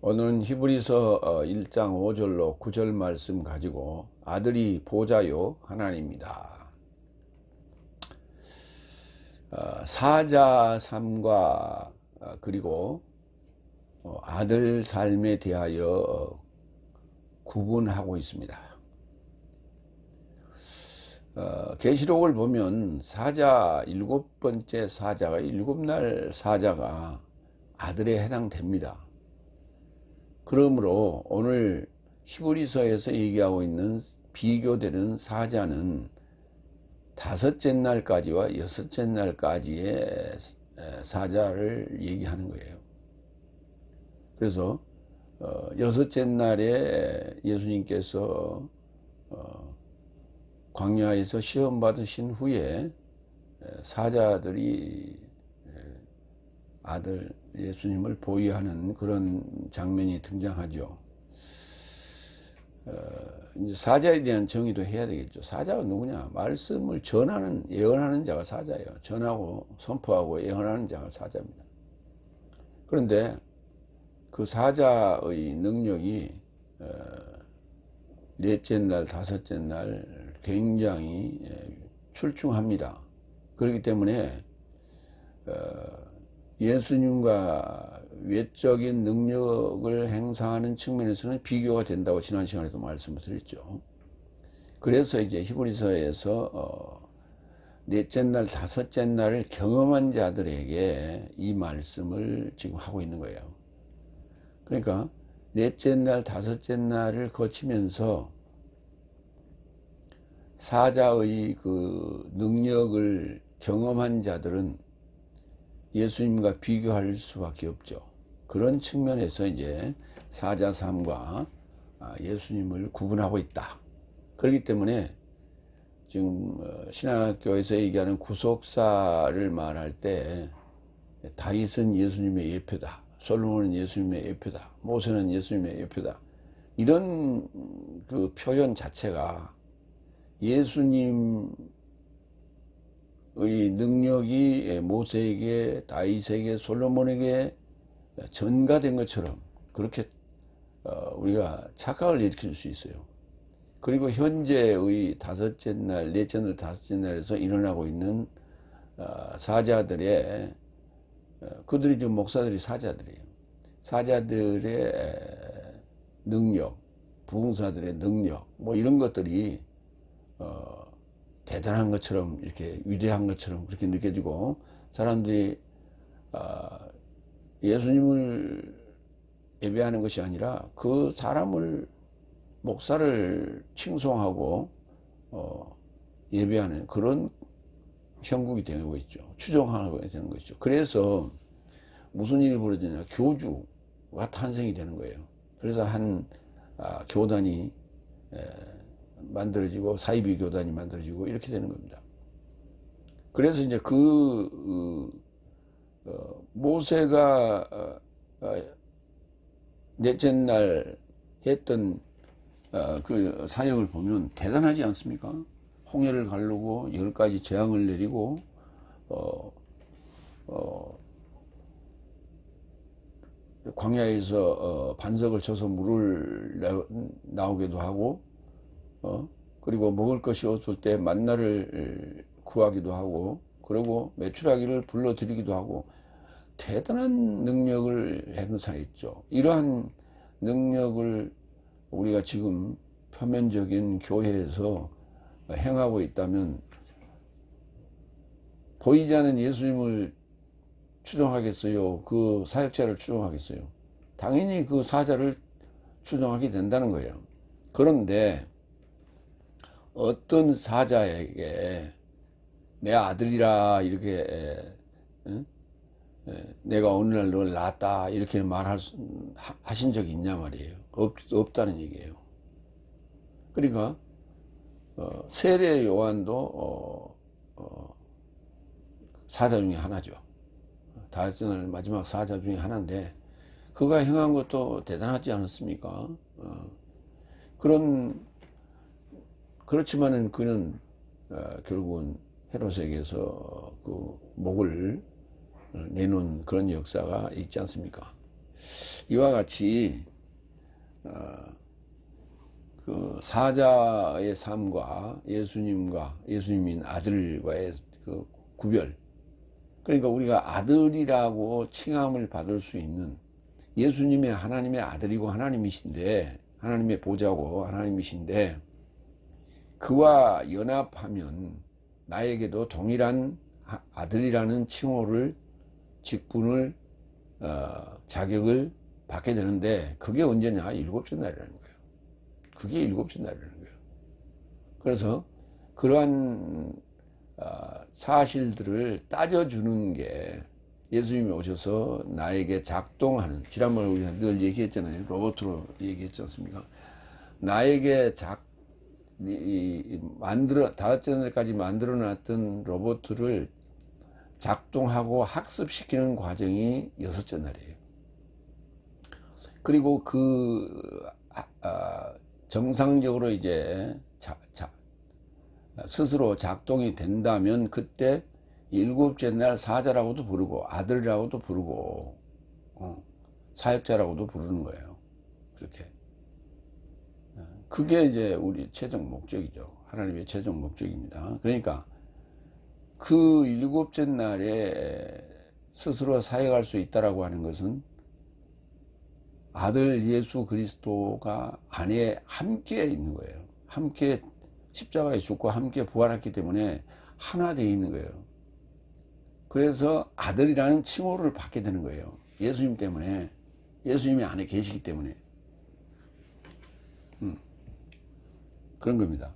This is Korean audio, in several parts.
오늘은 히브리서 1장 5절로 9절 말씀 가지고 아들이 보좌요 하나님이다. 사자 삶과 그리고 아들 삶에 대하여 구분하고 있습니다. 계시록을 보면 사자 일곱 번째 사자가 일곱 날 사자가 아들에 해당됩니다. 그러므로 오늘 히브리서에서 얘기하고 있는 비교되는 사자는 다섯째 날까지와 여섯째 날까지의 사자를 얘기하는 거예요. 그래서 여섯째 날에 예수님께서 광야에서 시험 받으신 후에 사자들이 아들 예수님을 보위하는 그런 장면이 등장하죠. 이제 사자에 대한 정의도 해야 되겠죠. 사자가 누구냐? 말씀을 전하는, 예언하는 자가 사자예요. 전하고 선포하고 예언하는 자가 사자입니다. 그런데 그 사자의 능력이 넷째 날, 다섯째 날 굉장히 출중합니다. 그렇기 때문에 예수님과 외적인 능력을 행사하는 측면에서는 비교가 된다고 지난 시간에도 말씀을 드렸죠. 그래서 이제 히브리서에서 넷째 날, 다섯째 날을 경험한 자들에게 이 말씀을 지금 하고 있는 거예요. 그러니까 넷째 날, 다섯째 날을 거치면서 사자의 그 능력을 경험한 자들은 예수님과 비교할 수밖에 없죠. 그런 측면에서 이제 사자 삶과 예수님을 구분하고 있다. 그렇기 때문에 지금 신학교에서 얘기하는 구속사를 말할 때 다윗은 예수님의 예표다, 솔로몬은 예수님의 예표다, 모세는 예수님의 예표다, 이런 그 표현 자체가 예수님 의 능력이 모세에게, 다윗에게, 솔로몬에게 전가된 것처럼 그렇게 우리가 착각을 일으킬 수 있어요. 그리고 현재의 다섯째 날, 넷째 날, 다섯째 날에서 일어나고 있는 사자들의 그들이 지금 목사들이 사자들이에요. 사자들의 능력, 부흥사들의 능력, 뭐 이런 것들이 대단한 것처럼, 이렇게 위대한 것처럼 그렇게 느껴지고, 사람들이 예수님을 예배하는 것이 아니라 그 사람을, 목사를 칭송하고 예배하는 그런 형국이 되고 있죠. 추종하게 되는 것이죠. 그래서 무슨 일이 벌어지냐? 교주가 탄생이 되는 거예요. 그래서 한 교단이 만들어지고, 사이비 교단이 만들어지고 이렇게 되는 겁니다. 그래서 이제 모세가 넷째 날 했던 그 사역을 보면 대단하지 않습니까? 홍해를 가르고 10가지 재앙을 내리고 광야에서 반석을 쳐서 물을 나오기도 하고, 그리고 먹을 것이 없을 때 만나를 구하기도 하고, 그리고 메추라기를 불러들이기도 하고, 대단한 능력을 행사했죠. 이러한 능력을 우리가 지금 표면적인 교회에서 행하고 있다면 보이지 않는 예수님을 추종하겠어요? 그 사역자를 추종하겠어요? 당연히 그 사자를 추종하게 된다는 거예요. 그런데 어떤 사자에게 내 아들이라 이렇게 내가 오늘날 널 낳았다 이렇게 하신 적이 있냐 말이에요. 없다는 얘기예요. 그러니까 세례 요한도 사자 중에 하나죠. 다섯째 날 마지막 사자 중에 하나인데, 그가 행한 것도 대단하지 않았습니까? 그렇지만은 그는 결국은 헤롯에게서 그 목을 내놓은 그런 역사가 있지 않습니까? 이와 같이 그 사자의 삶과 예수님인 아들과의 그 구별, 그러니까 우리가 아들이라고 칭함을 받을 수 있는, 예수님이 하나님의 아들이고 하나님이신데, 하나님의 보좌고 하나님이신데, 그와 연합하면 나에게도 동일한 아들이라는 칭호를, 직분을, 자격을 받게 되는데, 그게 언제냐? 일곱째 날이라는 거예요. 그게 일곱째 날이라는 거예요. 그래서 그러한 사실들을 따져주는 게, 예수님이 오셔서 나에게 작동하는, 지난번에 우리가 늘 얘기했잖아요. 로봇으로 얘기했지 않습니까? 나에게 다섯째 날까지 만들어 놨던 로봇을 작동하고 학습시키는 과정이 여섯째 날이에요. 그리고 정상적으로 이제 스스로 작동이 된다면, 그때 일곱째 날 사자라고도 부르고 아들이라고도 부르고 사역자라고도 부르는 거예요. 그렇게. 그게 이제 우리 최종 목적이죠. 하나님의 최종 목적입니다. 그러니까 그 일곱째 날에 스스로 사역할 수 있다라고 하는 것은 아들 예수 그리스도가 안에 함께 있는 거예요. 함께 십자가에 죽고 함께 부활했기 때문에 하나 되어 있는 거예요. 그래서 아들이라는 칭호를 받게 되는 거예요. 예수님 때문에, 예수님이 안에 계시기 때문에. 그런 겁니다.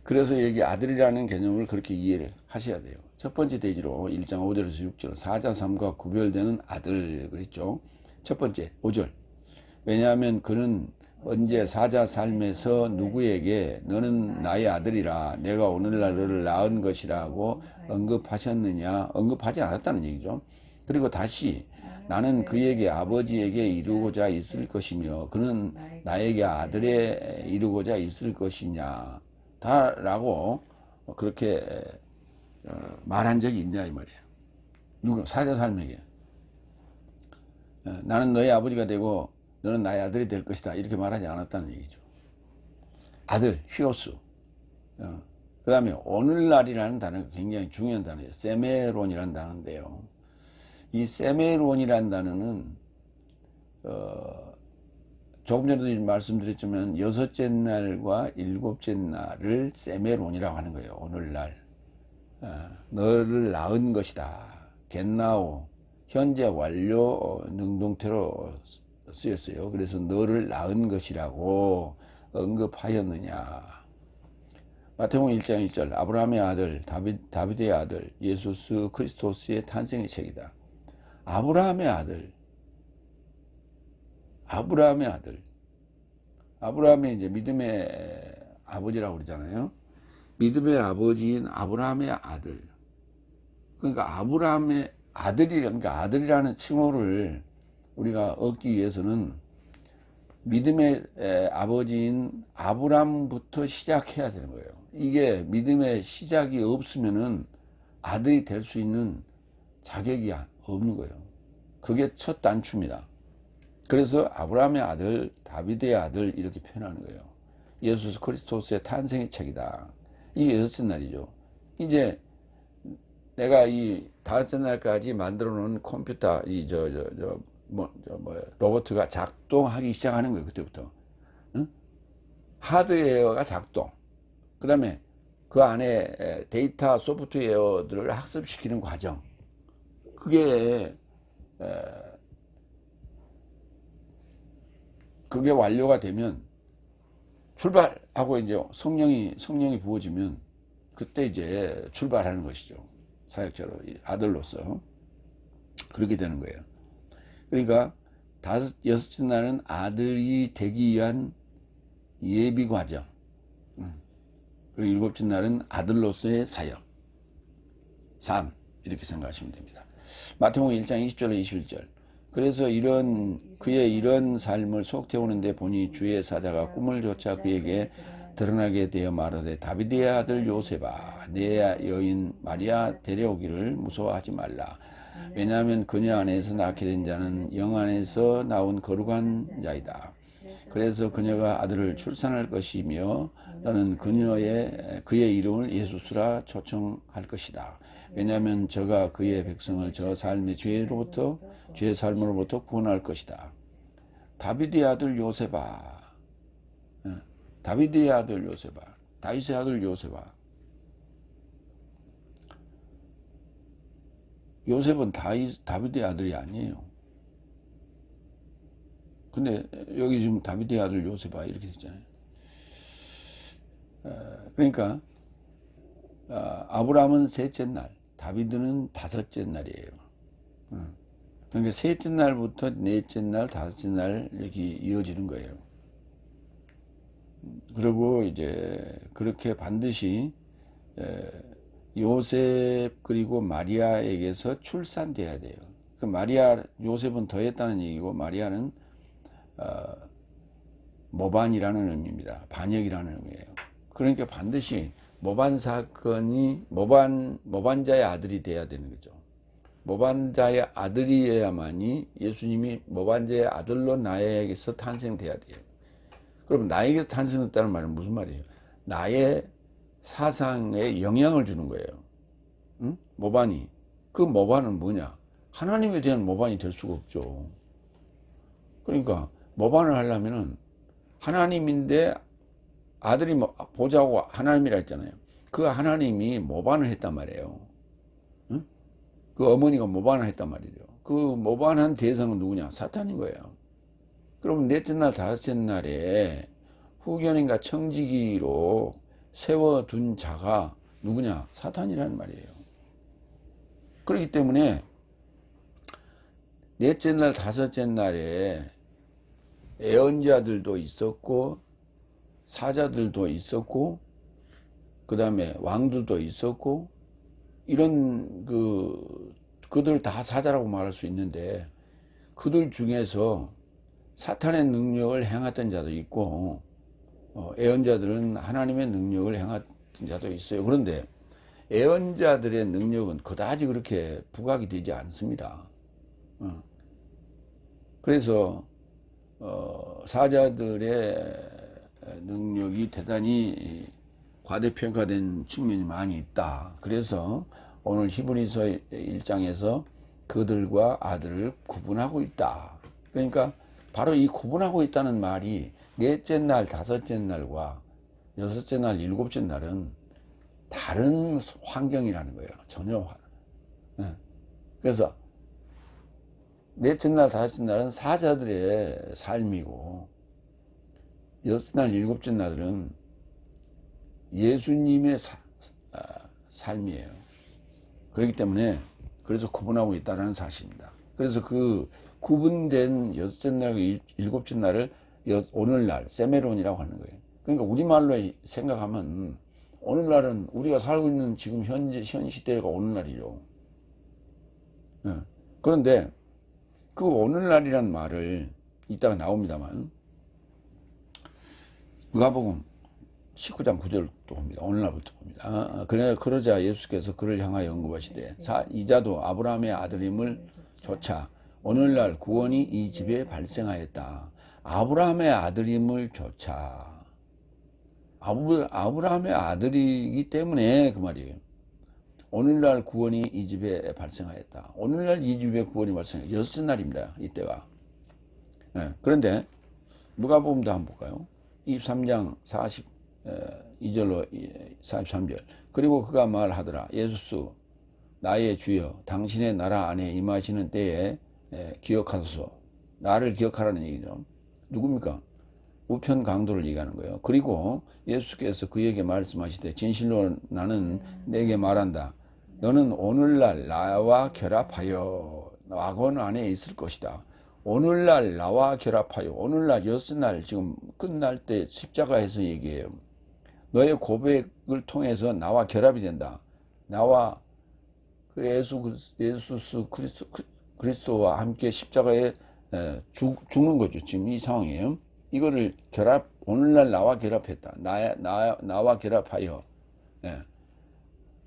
그래서 여기 아들이라는 개념을 그렇게 이해를 하셔야 돼요. 첫 번째 대지로 1장 5절에서 6절, 사자 삶과 구별되는 아들 그랬죠. 첫 번째 5절, 왜냐하면 그는 언제 사자 삶에서 누구에게 너는 나의 아들이라 내가 오늘날 너를 낳은 것이라고 언급하셨느냐? 언급하지 않았다는 얘기죠. 그리고 다시 나는 그에게 아버지에게 이루고자 있을 것이며 그는 나에게 아들에 이루고자 있을 것이냐 라고 그렇게 말한 적이 있냐 이 말이에요. 누가? 사자 삶에게. 나는 너의 아버지가 되고 너는 나의 아들이 될 것이다 이렇게 말하지 않았다는 얘기죠. 아들, 히오스. 그 다음에 오늘날이라는 단어가 굉장히 중요한 단어예요. 세메론이라는 단어인데요. 이 세메론이라는 단어는 조금 전에도 말씀드렸지만 여섯째 날과 일곱째 날을 세메론이라고 하는 거예요. 오늘날. 너를 낳은 것이다. 겟나오. 현재 완료 능동태로 쓰였어요. 그래서 너를 낳은 것이라고 언급하였느냐. 마태복음 1장 1절, 아브라함의 아들, 다윗의 아들, 예수 그리스도스의 탄생의 책이다. 아브라함의 아들. 아브라함이 이제 믿음의 아버지라고 그러잖아요. 믿음의 아버지인 아브라함의 아들. 그러니까 아브라함의 그러니까 아들이라는 칭호를 우리가 얻기 위해서는 믿음의 아버지인 아브라함부터 시작해야 되는 거예요. 이게 믿음의 시작이 없으면은 아들이 될 수 있는 자격이 없는 거예요. 그게 첫 단추입니다. 그래서 아브라함의 아들, 다윗의 아들 이렇게 표현하는 거예요. 예수 그리스도스의 탄생의 책이다. 이게 여섯째 날이죠. 이제 내가 이 다섯째 날까지 만들어 놓은 컴퓨터, 로봇가 작동하기 시작하는 거예요. 그때부터. 응? 하드웨어가 작동. 그 다음에 그 안에 데이터 소프트웨어들을 학습시키는 과정. 그게 완료가 되면 출발하고 이제 성령이 부어지면 그때 이제 출발하는 것이죠. 사역자로, 아들로서. 그렇게 되는 거예요. 그러니까 여섯째 날은 아들이 되기 위한 예비 과정. 그리고 일곱째 날은 아들로서의 사역. 삶. 이렇게 생각하시면 됩니다. 마태복음 1장 20절로 21절. 그래서 그의 이런 삶을 속 태우는데 보니 주의 사자가 꿈을 쫓아 그에게 드러나게 되어 말하되 다윗의 아들 요셉아 내 여인 마리아 데려오기를 무서워하지 말라. 왜냐하면 그녀 안에서 낳게 된 자는 영 안에서 나온 거룩한 자이다. 그래서 그녀가 아들을 출산할 것이며 너는 그의 이름을 예수스라 초청할 것이다. 왜냐하면 저가 그의 백성을 저 삶의 죄의 삶으로부터 구원할 것이다. 다윗의 아들 요셉아, 다윗의 아들 요셉아, 다윗의 아들 요셉아. 요셉은 다윗의 아들이 아니에요. 근데 여기 지금 다윗의 아들 요셉아 이렇게 됐잖아요. 그러니까 아브라함은 셋째 날, 다윗은 다섯째 날이에요. 그러니까 셋째 날부터 넷째 날, 다섯째 날 이렇게 이어지는 거예요. 그리고 이제 그렇게 반드시 요셉 그리고 마리아에게서 출산돼야 돼요. 그 요셉은 더했다는 얘기고 마리아는 모반이라는 의미입니다. 반역이라는 의미예요. 그러니까 반드시 모반자의 아들이 돼야 되는 거죠. 모반자의 아들이어야만이 예수님이 모반자의 아들로 나에게서 탄생돼야 돼요. 그럼 나에게서 탄생했다는 말은 무슨 말이에요? 나의 사상에 영향을 주는 거예요. 응? 모반이. 그 모반은 뭐냐? 하나님에 대한 모반이 될 수가 없죠. 그러니까 모반을 하려면은 하나님인데 아들이 보자고 하나님이라 했잖아요. 그 하나님이 모반을 했단 말이에요. 응? 그 어머니가 모반을 했단 말이죠. 그 모반한 대상은 누구냐? 사탄인 거예요. 그러면 넷째 날, 다섯째 날에 후견인과 청지기로 세워둔 자가 누구냐? 사탄이라는 말이에요. 그렇기 때문에 넷째 날, 다섯째 날에 예언자들도 있었고 사자들도 있었고 그 다음에 왕들도 있었고 이런 그들 다 사자라고 말할 수 있는데 그들 중에서 사탄의 능력을 행했던 자도 있고 예언자들은 하나님의 능력을 행했던 자도 있어요. 그런데 예언자들의 능력은 그다지 그렇게 부각이 되지 않습니다. 그래서 사자들의 능력이 대단히 과대평가된 측면이 많이 있다. 그래서 오늘 히브리서 1장에서 그들과 아들을 구분하고 있다. 그러니까 바로 이 구분하고 있다는 말이 넷째 날, 다섯째 날과 여섯째 날, 일곱째 날은 다른 환경이라는 거예요. 전혀. 그래서 넷째 날, 다섯째 날은 사자들의 삶이고 여섯째 날, 일곱째 날은 예수님의 삶이에요. 그렇기 때문에 그래서 구분하고 있다는 사실입니다. 그래서 그 구분된 여섯째 날과 일곱째 날을 오늘날 세메론이라고 하는 거예요. 그러니까 우리말로 생각하면 오늘날은 우리가 살고 있는 지금 현 시대가 오늘날이죠. 그런데 그 오늘날이란 말을 이따가 나옵니다만 누가복음 19장 9절도 봅니다. 오늘날부터 봅니다. 그러자 예수께서 그를 향하여 언급하시되 이자도 아브라함의 아들임을 조차 오늘날 구원이 이 집에 발생하였다. 아브라함의 아들임을 조차 아브라함의 아들이기 때문에 그 말이에요. 오늘날 구원이 이 집에 발생하였다. 오늘날 이 집에 구원이 발생하였다. 여섯째 날입니다. 이때가. 그런데 누가복음도 한번 볼까요? 23장 42절로 43절. 그리고 그가 말하더라. 예수 나의 주여 당신의 나라 안에 임하시는 때에 기억하소서. 나를 기억하라는 얘기죠. 누굽니까? 우편 강도를 얘기하는 거예요. 그리고 예수께서 그에게 말씀하시되 진실로 나는 내게 말한다. 너는 오늘날 나와 결합하여 와건 안에 있을 것이다. 오늘날 나와 결합하여 오늘날 여섯 날 지금 끝날 때 십자가에서 얘기해요. 너의 고백을 통해서 나와 결합이 된다. 나와 그 예수 그리스도와 함께 십자가에 죽는 거죠. 지금 이 상황이에요. 이거를 오늘날 나와 결합했다. 나와 결합하여,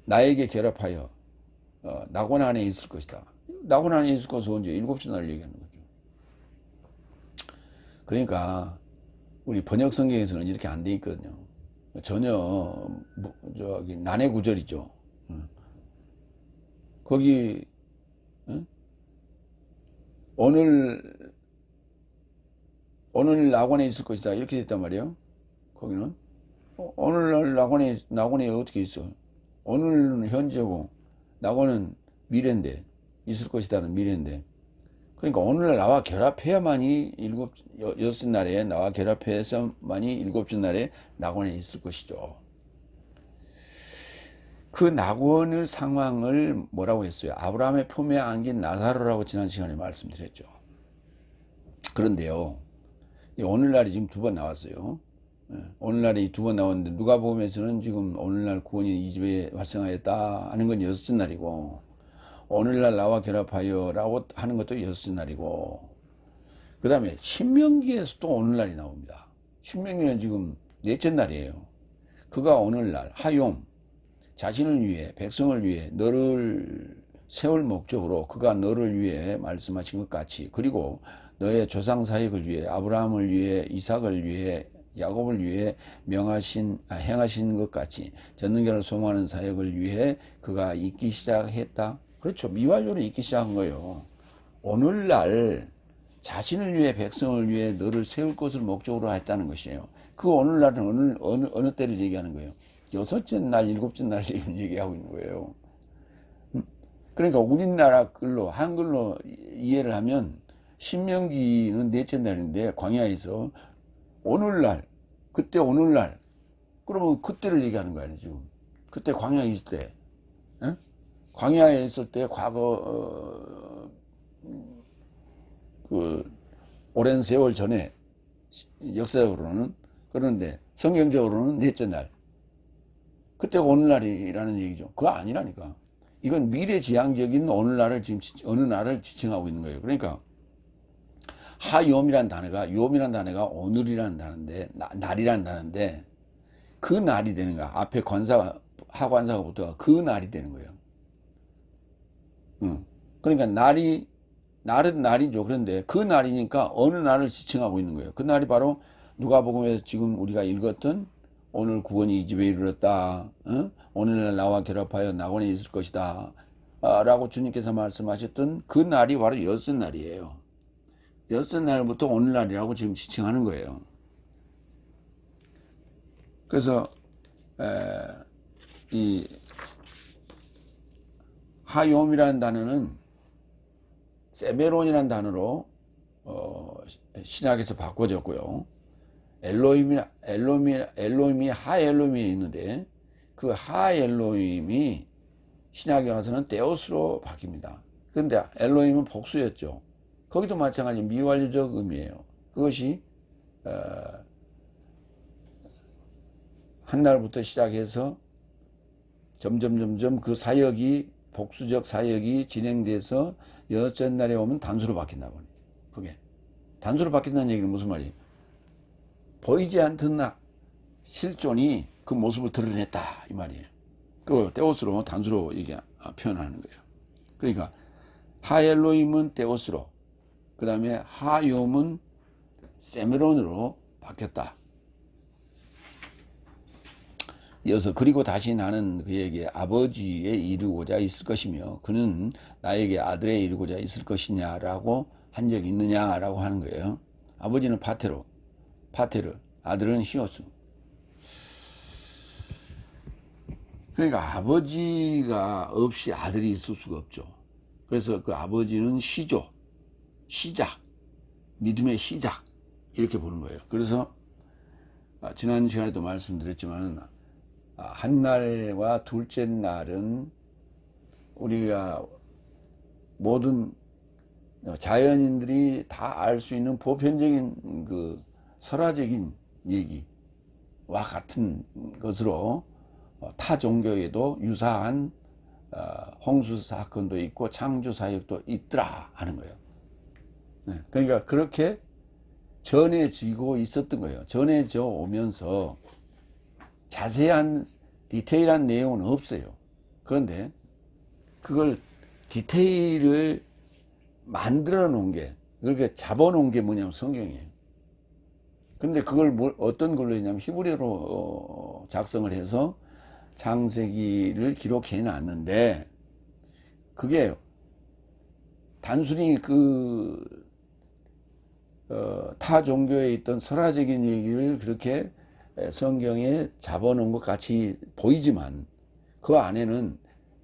나에게 결합하여, 낙원 안에 있을 것이다. 낙원안에 있을 것은 언제? 일곱째 날 얘기하는 거죠. 그러니까 우리 번역 성경에서는 이렇게 안 돼 있거든요. 전혀 저기 난해 구절이죠. 거기 오늘 낙원에 있을 것이다 이렇게 됐단 말이에요. 거기는 오늘날 낙원에 어떻게 있어? 오늘은 현재고 낙원은 미래인데, 있을 것이다는 미래인데, 그러니까 오늘날 나와 결합해야만이 여섯째 날에 나와 결합해서만이 일곱째 날에 낙원에 있을 것이죠. 그 낙원의 상황을 뭐라고 했어요? 아브라함의 품에 안긴 나사로라고 지난 시간에 말씀드렸죠. 그런데요, 오늘날이 지금 두 번 나왔어요. 오늘날이 두 번 나왔는데 누가복음에서는 지금 오늘날 구원이 이 집에 발생하였다 하는 건 여섯째 날이고, 오늘날 나와 결합하여 라고 하는 것도 여섯째 날이고, 그 다음에 신명기에서 또 오늘날이 나옵니다. 신명기는 지금 넷째 날이에요. 그가 오늘날 하욤, 자신을 위해 백성을 위해 너를 세울 목적으로 그가 너를 위해 말씀하신 것 같이, 그리고 너의 조상 사역을 위해 아브라함을 위해 이삭을 위해 야곱을 위해 행하신 것 같이 전능자를 소망하는 사역을 위해 그가 있기 시작했다. 그렇죠. 미완료로 있기 시작한 거예요. 오늘날 자신을 위해 백성을 위해 너를 세울 것을 목적으로 했다는 것이에요. 그 오늘날은 어느 때를 얘기하는 거예요? 여섯째 날, 일곱째 날 얘기하고 있는 거예요. 그러니까 우리나라 글로, 한글로 이해를 하면 신명기는 넷째 날인데 광야에서 오늘날, 그때 오늘날, 그러면 그때를 얘기하는 거 아니에요, 지금. 그때 광야에 있을 때. 에? 광야에 있을 때 과거 그 오랜 세월 전에 역사적으로는, 그런데 성경적으로는 넷째 날, 그때가 오늘날이라는 얘기죠. 그거 아니라니까. 이건 미래지향적인 오늘날을 지금 어느 날을 지칭하고 있는 거예요. 그러니까 하욤이란 단어가 오늘이라는 단어인데, 날이라는 단어인데, 그 날이 되는 거야. 앞에 하관사가 붙어가 그 날이 되는 거예요. 그러니까 날은 날이죠. 그런데 그 날이니까 어느 날을 지칭하고 있는 거예요. 그 날이 바로 누가복음에서 지금 우리가 읽었던 오늘 구원이 이 집에 이르렀다. 오늘날 나와 결합하여 낙원에 있을 것이다. 라고 주님께서 말씀하셨던 그 날이 바로 여섯 날이에요. 여섯 날부터 오늘날이라고 지금 지칭하는 거예요. 그래서 이 하욤이라는 단어는 세베론이라는 단어로 신약에서 바꿔졌고요. 엘로힘이 하엘로힘이 있는데, 그 하엘로힘이 신약에 와서는 데오스로 바뀝니다. 그런데 엘로힘은 복수였죠. 거기도 마찬가지 미완료적 의미예요. 그것이 한 날부터 시작해서 점점 그 사역이, 복수적 사역이 진행돼서 여섯째 날에 오면 단수로 바뀐다고. 그게 단수로 바뀐다는 얘기는 무슨 말이에요? 보이지 않던 실존이 그 모습을 드러냈다 이 말이에요. 그 데오스로, 단수로 이게 표현하는 거예요. 그러니까 하엘로힘은 데오스로, 그 다음에 하욤은 세메론으로 바뀌었다. 이어서 그리고 다시 나는 그에게 아버지에 이르고자 있을 것이며 그는 나에게 아들에 이르고자 있을 것이냐라고 한 적이 있느냐라고 하는 거예요. 아버지는 파테르, 아들은 히오스. 그러니까 아버지가 없이 아들이 있을 수가 없죠. 그래서 그 아버지는 시작, 믿음의 시작 이렇게 보는 거예요. 그래서 지난 시간에도 말씀드렸지만 한 날과 둘째 날은 우리가 모든 자연인들이 다 알 수 있는 보편적인 그 설화적인 얘기와 같은 것으로 타 종교에도 유사한 홍수 사건도 있고 창조 사역도 있더라 하는 거예요. 그러니까 그렇게 전해지고 있었던 거예요. 전해져 오면서 자세한 디테일한 내용은 없어요. 그런데 그걸 디테일을 만들어 놓은 게, 그렇게 잡아 놓은 게 뭐냐면 성경이에요. 근데 그걸 어떤 걸로 했냐면 히브리어로 작성을 해서 창세기를 기록해 놨는데, 그게 단순히 타 종교에 있던 설화적인 얘기를 그렇게 성경에 잡아놓은 것 같이 보이지만 그 안에는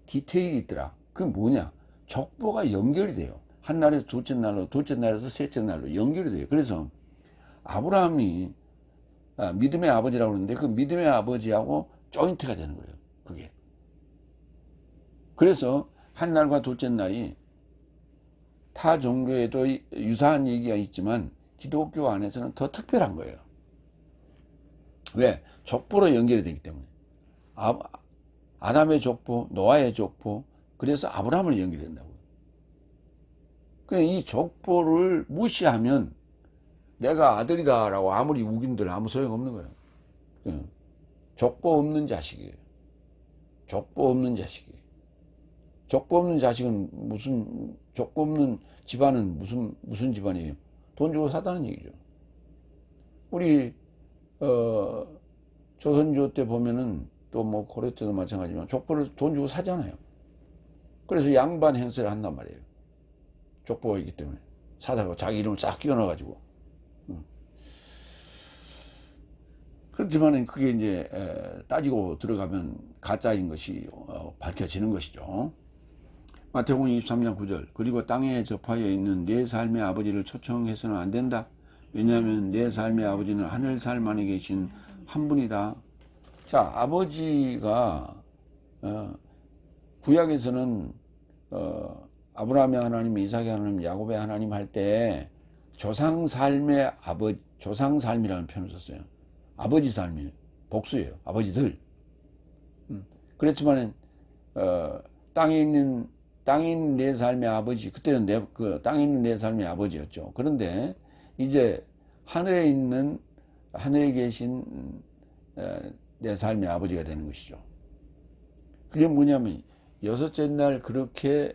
디테일이 있더라. 그게 뭐냐? 족보가 연결이 돼요. 한 날에서 둘째 날로, 둘째 날에서 셋째 날로 연결이 돼요. 그래서 아브라함이 믿음의 아버지라고 그러는데 그 믿음의 아버지하고 조인트가 되는 거예요. 그게. 그래서 한 날과 둘째 날이 타 종교에도 유사한 얘기가 있지만 기독교 안에서는 더 특별한 거예요. 왜? 족보로 연결이 되기 때문에. 아담의 족보, 노아의 족보, 그래서 아브라함을 연결된다고요. 이 족보를 무시하면 내가 아들이다라고 아무리 우긴들 아무 소용없는 거예요. 족보 없는 자식이에요. 족보 없는 자식이에요. 족보 없는 자식은 족보 없는 집안은 무슨 집안이에요? 돈 주고 사다는 얘기죠. 우리 조선조 때 보면은 또 뭐 고려 때도 마찬가지지만 족보를 돈 주고 사잖아요. 그래서 양반 행세를 한단 말이에요. 족보가 있기 때문에 사다가 자기 이름을 싹 끼워넣어가지고. 그렇지만 그게 이제 따지고 들어가면 가짜인 것이 밝혀지는 것이죠. 마태복음 23장 9절. 그리고 땅에 접하여 있는 내 삶의 아버지를 초청해서는 안 된다. 왜냐하면 내 삶의 아버지는 하늘 살 안에 계신 한 분이다. 자, 아버지가 구약에서는 아브라함의 하나님, 이삭의 하나님, 야곱의 하나님 할 때 조상 삶의 아버지, 조상 삶이라는 표현을 썼어요. 아버지 삶이에요. 복수예요. 아버지들. 그렇지만 땅에 있는 내 삶의 아버지, 그때는 땅에 있는 내 삶의 아버지였죠. 그런데 이제 하늘에 계신 내 삶의 아버지가 되는 것이죠. 그게 뭐냐면 여섯째 날 그렇게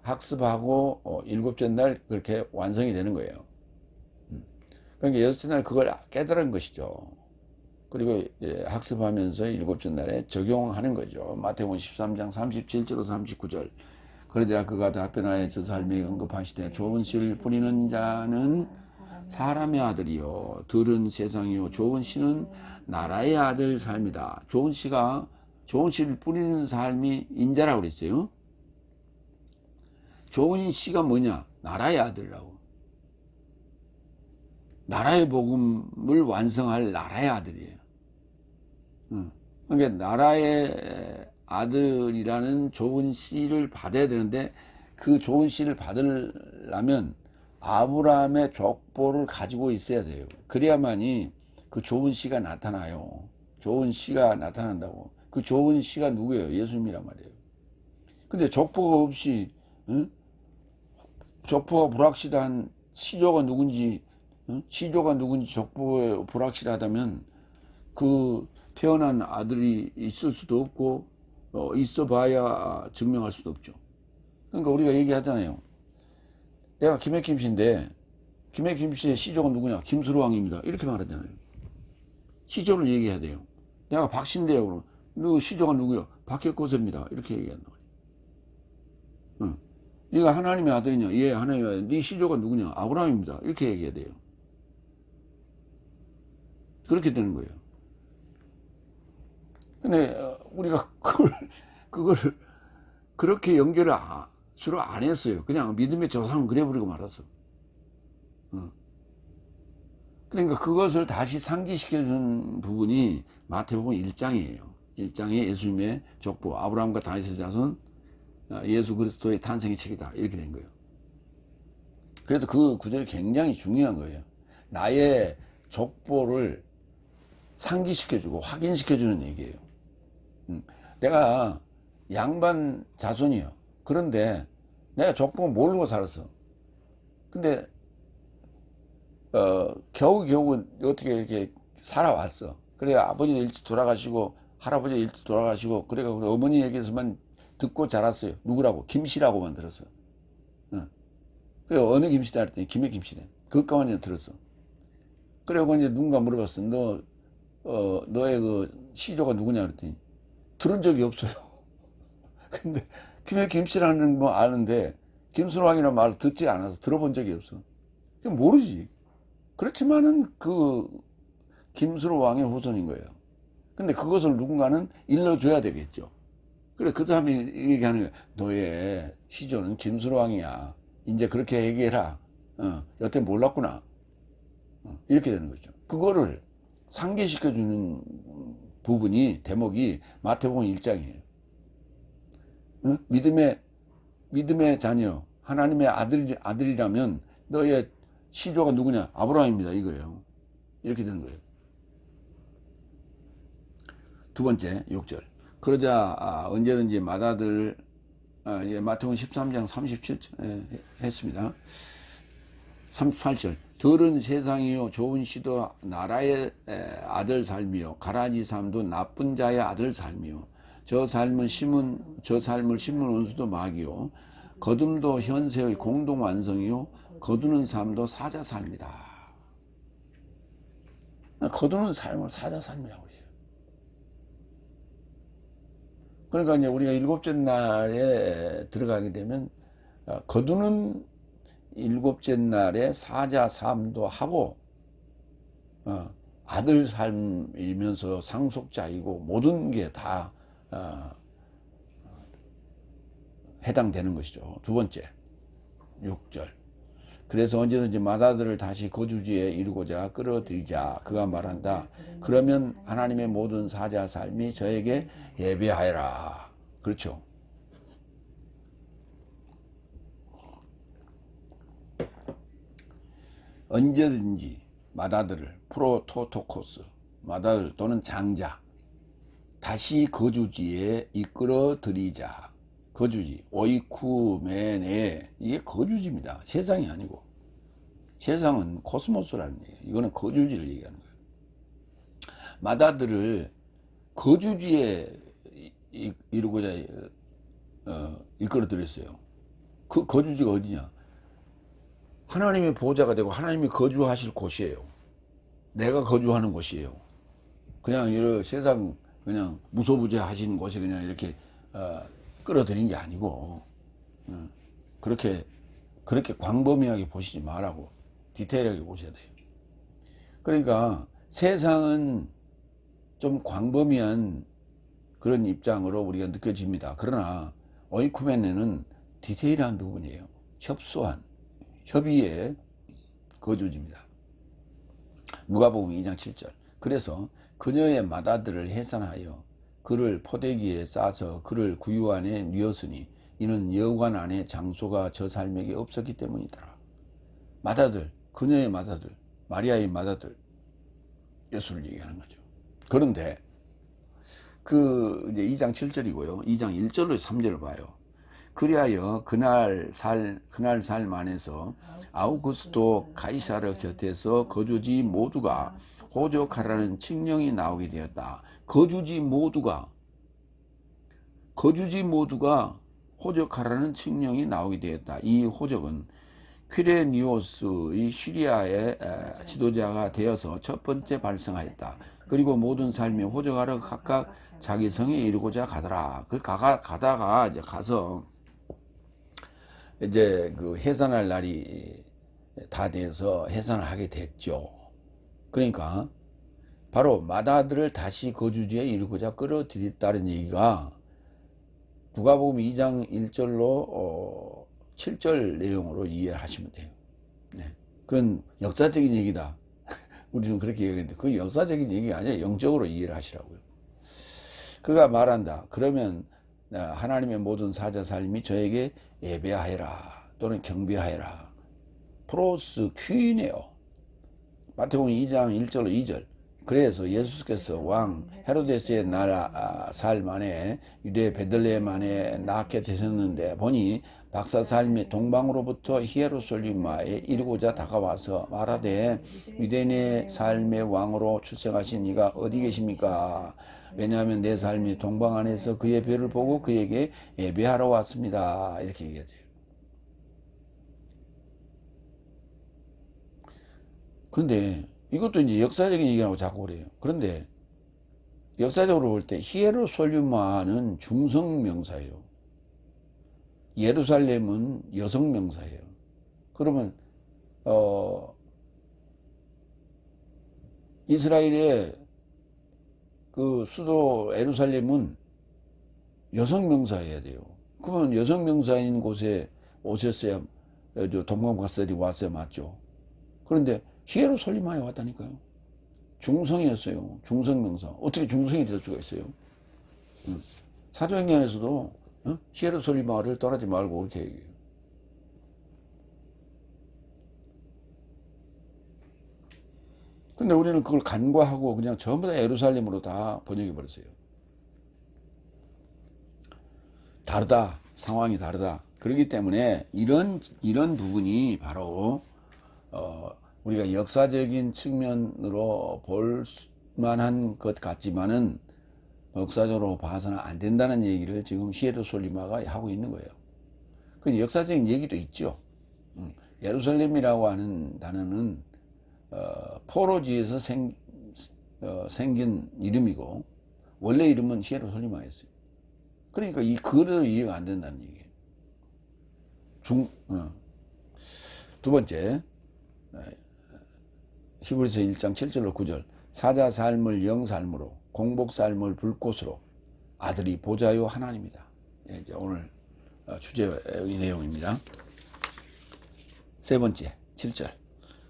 학습하고 일곱째 날 그렇게 완성이 되는 거예요. 그러니까 여섯째 날 그걸 깨달은 것이죠. 그리고 학습하면서 일곱째 날에 적용하는 거죠. 마태복음 13장 37절로 39절. 그러자 그가 답변하여 저 삶에 언급하시되 좋은 씨를 뿌리는 자는 사람의 아들이요 들은 세상이요 좋은 씨는 나라의 아들 삶이다. 좋은 씨를 뿌리는 삶이 인자라고 그랬어요. 좋은 씨가 뭐냐? 나라의 아들이라고. 나라의 복음을 완성할 나라의 아들이에요. 그러니까 나라의 아들이라는 좋은 씨를 받아야 되는데 그 좋은 씨를 받으려면 아브라함의 족보를 가지고 있어야 돼요. 그래야만이 그 좋은 씨가 나타나요. 좋은 씨가 나타난다고. 그 좋은 씨가 누구예요? 예수님이란 말이에요. 근데 족보가 없이 족보가 불확실한 시조가 누군지 족보에 불확실하다면 그 태어난 아들이 있을 수도 없고 있어 봐야 증명할 수도 없죠. 그러니까 우리가 얘기하잖아요. 내가 김해김 씨인데 김해김 씨의 시조가 누구냐? 김수로왕입니다. 이렇게 말하잖아요. 시조를 얘기해야 돼요. 내가 박 씨인데요. 그럼 너 시조가 누구요? 박혁거세입니다. 이렇게 얘기한다. 네가 하나님의 아들이냐? 예, 하나님의 아들. 네 시조가 누구냐? 아브라함입니다. 이렇게 얘기해야 돼요. 그렇게 되는 거예요. 근데 우리가 그걸 그렇게 연결을 주로 안 했어요. 그냥 믿음의 조상은 그래버리고 말았어. 그러니까 그것을 다시 상기시켜준 부분이 마태복음 1장이에요. 1장에 예수님의 족보, 아브라함과 다윗의 자손, 예수 그리스도의 탄생의 책이다. 이렇게 된 거예요. 그래서 그 구절이 굉장히 중요한 거예요. 나의 족보를 상기시켜주고 확인시켜주는 얘기예요. 내가 양반 자손이요. 그런데 내가 족보 모르고 살았어. 근데 겨우 어떻게 이렇게 살아왔어. 그래 아버지 일찍 돌아가시고 할아버지 일찍 돌아가시고 그래 어머니 얘기에서만 듣고 자랐어요. 누구라고? 김씨라고만 들었어. 그 어느 김씨다 했더니 김해 김씨래. 그것까만 들었어. 그래고 이제 누군가 물어봤어. 너의 그 시조가 누구냐 그랬더니 들은 적이 없어요. 근데 김해 김씨라는 뭐 아는데 김수왕이라는 말 듣지 않아서 들어본 적이 없어. 모르지. 그렇지만은 그 김수로 왕의 후손인 거예요. 근데 그것을 누군가는 일러줘야 되겠죠. 그래, 그 사람이 얘기하는 거야. 너의 시조는 김수로 왕이야. 이제 그렇게 얘기해라. 여태 몰랐구나. 이렇게 되는 거죠. 그거를 상기시켜주는 부분이, 대목이 마태복음 1장이에요. 믿음의 자녀, 하나님의 아들이라면 너의 시조가 누구냐? 아브라함입니다. 이거예요. 이렇게 되는 거예요. 두 번째, 6절. 그러자 언제든지 맏아들, 마태복음 13장 37절 했습니다. 38절. 들은 세상이요 좋은 시도 나라의 아들 삶이요 가라지 삶도 나쁜 자의 아들 삶이요 저 삶을 심은 원수도 마귀요 거둠도 현세의 공동 완성이요 거두는 삶도 사자 삶이다. 거두는 삶을 사자 삶이라고 해요. 그러니까 이제 우리가 일곱째 날에 들어가게 되면 거두는 일곱째 날에 사자 삶도 하고 아들 삶이면서 상속자이고 모든 게 다 해당되는 것이죠. 두 번째 6절. 그래서 언제든지 맏아들을 다시 거주지에 이루고자 끌어들이자. 그가 말한다. 그러면 하나님의 모든 사자 삶이 저에게 예배하여라. 그렇죠. 언제든지 맏아들을 프로토토코스, 맏아들 또는 장자 다시 거주지에 이끌어 들이자. 거주지, 오이쿠메네, 이게 거주지입니다. 세상이 아니고. 세상은 코스모스라는 얘기예요. 이거는 거주지를 얘기하는 거예요. 맏아들을 거주지에 이루고자 이끌어 들였어요. 그 거주지가 어디냐? 하나님의 보호자가 되고 하나님이 거주하실 곳이에요. 내가 거주하는 곳이에요. 그냥 이런 세상 그냥 무소부재 하시는 곳에 그냥 이렇게 끌어들인 게 아니고 그렇게 광범위하게 보시지 말라고 디테일하게 보셔야 돼요. 그러니까 세상은 좀 광범위한 그런 입장으로 우리가 느껴집니다. 그러나 오이쿠메네는 디테일한 부분이에요. 협소한 협의의 거주지입니다. 누가복음 2장 7절. 그래서 그녀의 맏아들을 해산하여 그를 포대기에 싸서 그를 구유 안에 뉘었으니 이는 여관 안에 장소가 저 삶에게 없었기 때문이더라. 맏아들, 그녀의 맏아들, 마리아의 맏아들, 예수를 얘기하는 거죠. 그런데 그 이제 2장 7절이고요. 2장 1절로 3절을 봐요. 그리하여 그날 삶 안에서 아우구스토 카이사르 곁에서 거주지 모두가 호적하라는 칙령이 나오게 되었다. 거주지 모두가 호적하라는 칙령이 나오게 되었다. 이 호적은 퀴레니오스의 시리아의 지도자가 되어서 첫 번째 발생하였다. 그리고 모든 삶이 호적하러 각각 자기 성에 이르고자 가더라. 가다가 이제 가서 이제 그 해산할 날이 다 돼서 해산을 하게 됐죠. 그러니까 바로 맏아들을 다시 거주지에 이루고자 끌어들였다는 얘기가 누가복음 2장 1절로 7절 내용으로 이해하시면 돼요. 네. 그건 역사적인 얘기다. 우리는 그렇게 얘기했는데 그 역사적인 얘기가 아니라 영적으로 이해를 하시라고요. 그가 말한다. 그러면 하나님의 모든 사자 삶이 저에게 예배하여라 또는 경배하여라. 프로스 퀴네요. 마태복음 2장 1절로 2절. 그래서 예수께서 왕 헤로데스의 나라 살 만에 유대 베들레헴 안에 낳게 되셨는데 보니 박사 삶이 동방으로부터 히에루살림에 이르고자 다가와서 말하되 유대인의 삶의 왕으로 출생하신 이가 어디 계십니까? 왜냐하면 내 삶이 동방 안에서 그의 별을 보고 그에게 예배하러 왔습니다. 이렇게 얘기하죠. 그런데 이것도 이제 역사적인 얘기라고 자꾸 그래요. 그런데 역사적으로 볼 때 히에로솔리마는 중성 명사예요. 예루살렘은 여성 명사예요. 그러면 이스라엘의 그 수도 예루살렘은 여성 명사여야 돼요. 그러면 여성 명사인 곳에 오셨어야 동방박사들이 왔어야 맞죠. 그런데 히에로솔리마에 왔다니까요. 중성이었어요. 중성명사. 어떻게 중성이 될 수가 있어요? 사도행전에서도 히에로솔리마를 떠나지 말고 그렇게 얘기해요. 근데 우리는 그걸 간과하고 그냥 전부 다 예루살렘으로 다 번역해 버렸어요. 다르다. 상황이 다르다. 그렇기 때문에 이런 부분이 바로 우리가 역사적인 측면으로 볼 만한 것 같지만은 역사적으로 봐서는 안 된다는 얘기를 지금 히에로솔리마가 하고 있는 거예요. 그 역사적인 얘기도 있죠. 예루살렘이라고 하는 단어는 포로지에서 생긴 이름이고 원래 이름은 히에로솔리마였어요. 그러니까 그대로 이해가 안 된다는 얘기예요. 두 번째, 히브리서 1장 7절로 9절. 사자 삶을 영 삶으로, 공복 삶을 불꽃으로, 아들이 보좌요 하나님이다. 이제 오늘 주제의 내용입니다. 세 번째, 7절.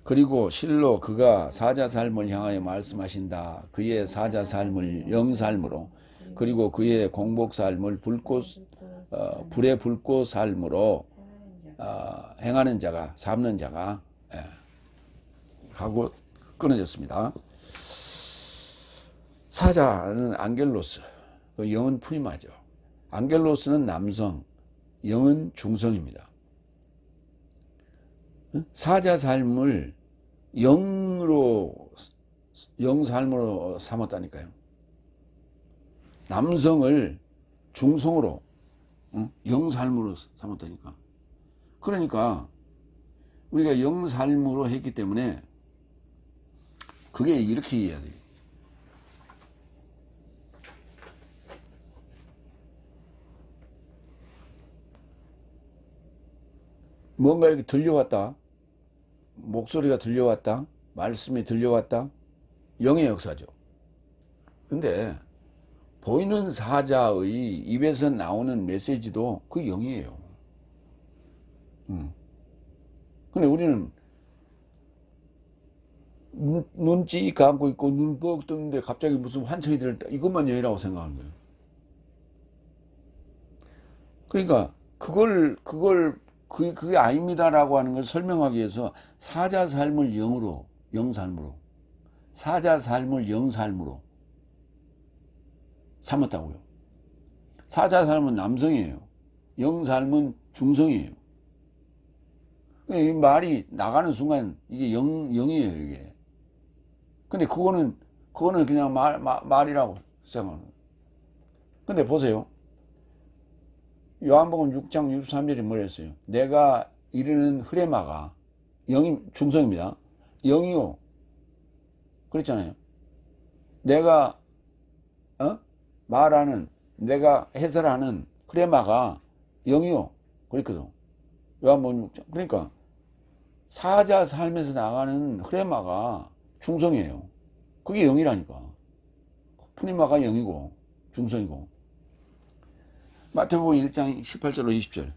그리고 실로 그가 사자 삶을 향하여 말씀하신다. 그의 사자 삶을 영 삶으로, 그리고 그의 공복 삶을 불의 불꽃 삶으로 행하는 자가, 삼는 자가 하고 끊어졌습니다. 사자는 안겔로스, 영은 프리마죠. 안겔로스는 남성, 영은 중성입니다. 사자 삶을 영 삶으로 삼았다니까요. 남성을 중성으로, 영 삶으로 삼았다니까. 그러니까 우리가 영 삶으로 했기 때문에 그게 이렇게 이해해야 돼요. 뭔가 이렇게 들려왔다. 목소리가 들려왔다. 말씀이 들려왔다. 영의 역사죠. 근데 보이는 사자의 입에서 나오는 메시지도 그 영이에요. 근데 우리는 눈찌 감고 있고 눈 뻑 뜨는데 갑자기 무슨 환청이 들었다. 이것만 영이라고 생각하는 거예요. 그러니까 그게 아닙니다라고 하는 걸 설명하기 위해서 사자 삶을 영으로, 영 삶으로, 사자 삶을 영 삶으로 삼았다고요. 사자 삶은 남성이에요. 영 삶은 중성이에요. 이 말이 나가는 순간 이게 영이에요, 이게. 근데 그거는 그냥 말이라고 생각하는 거예요. 근데 보세요. 요한복음 6장 63절이 뭐랬어요? 내가 이르는 흐레마가 영이 중성입니다. 영이요. 그랬잖아요. 내가 말하는, 내가 해설하는 흐레마가 영이요. 그랬거든. 요한복음 6장. 그러니까 사자 삶에서 나가는 흐레마가 중성이에요. 그게 영이라니까. 푸니마가 영이고 중성이고. 마태복음 1장 18절로 20절.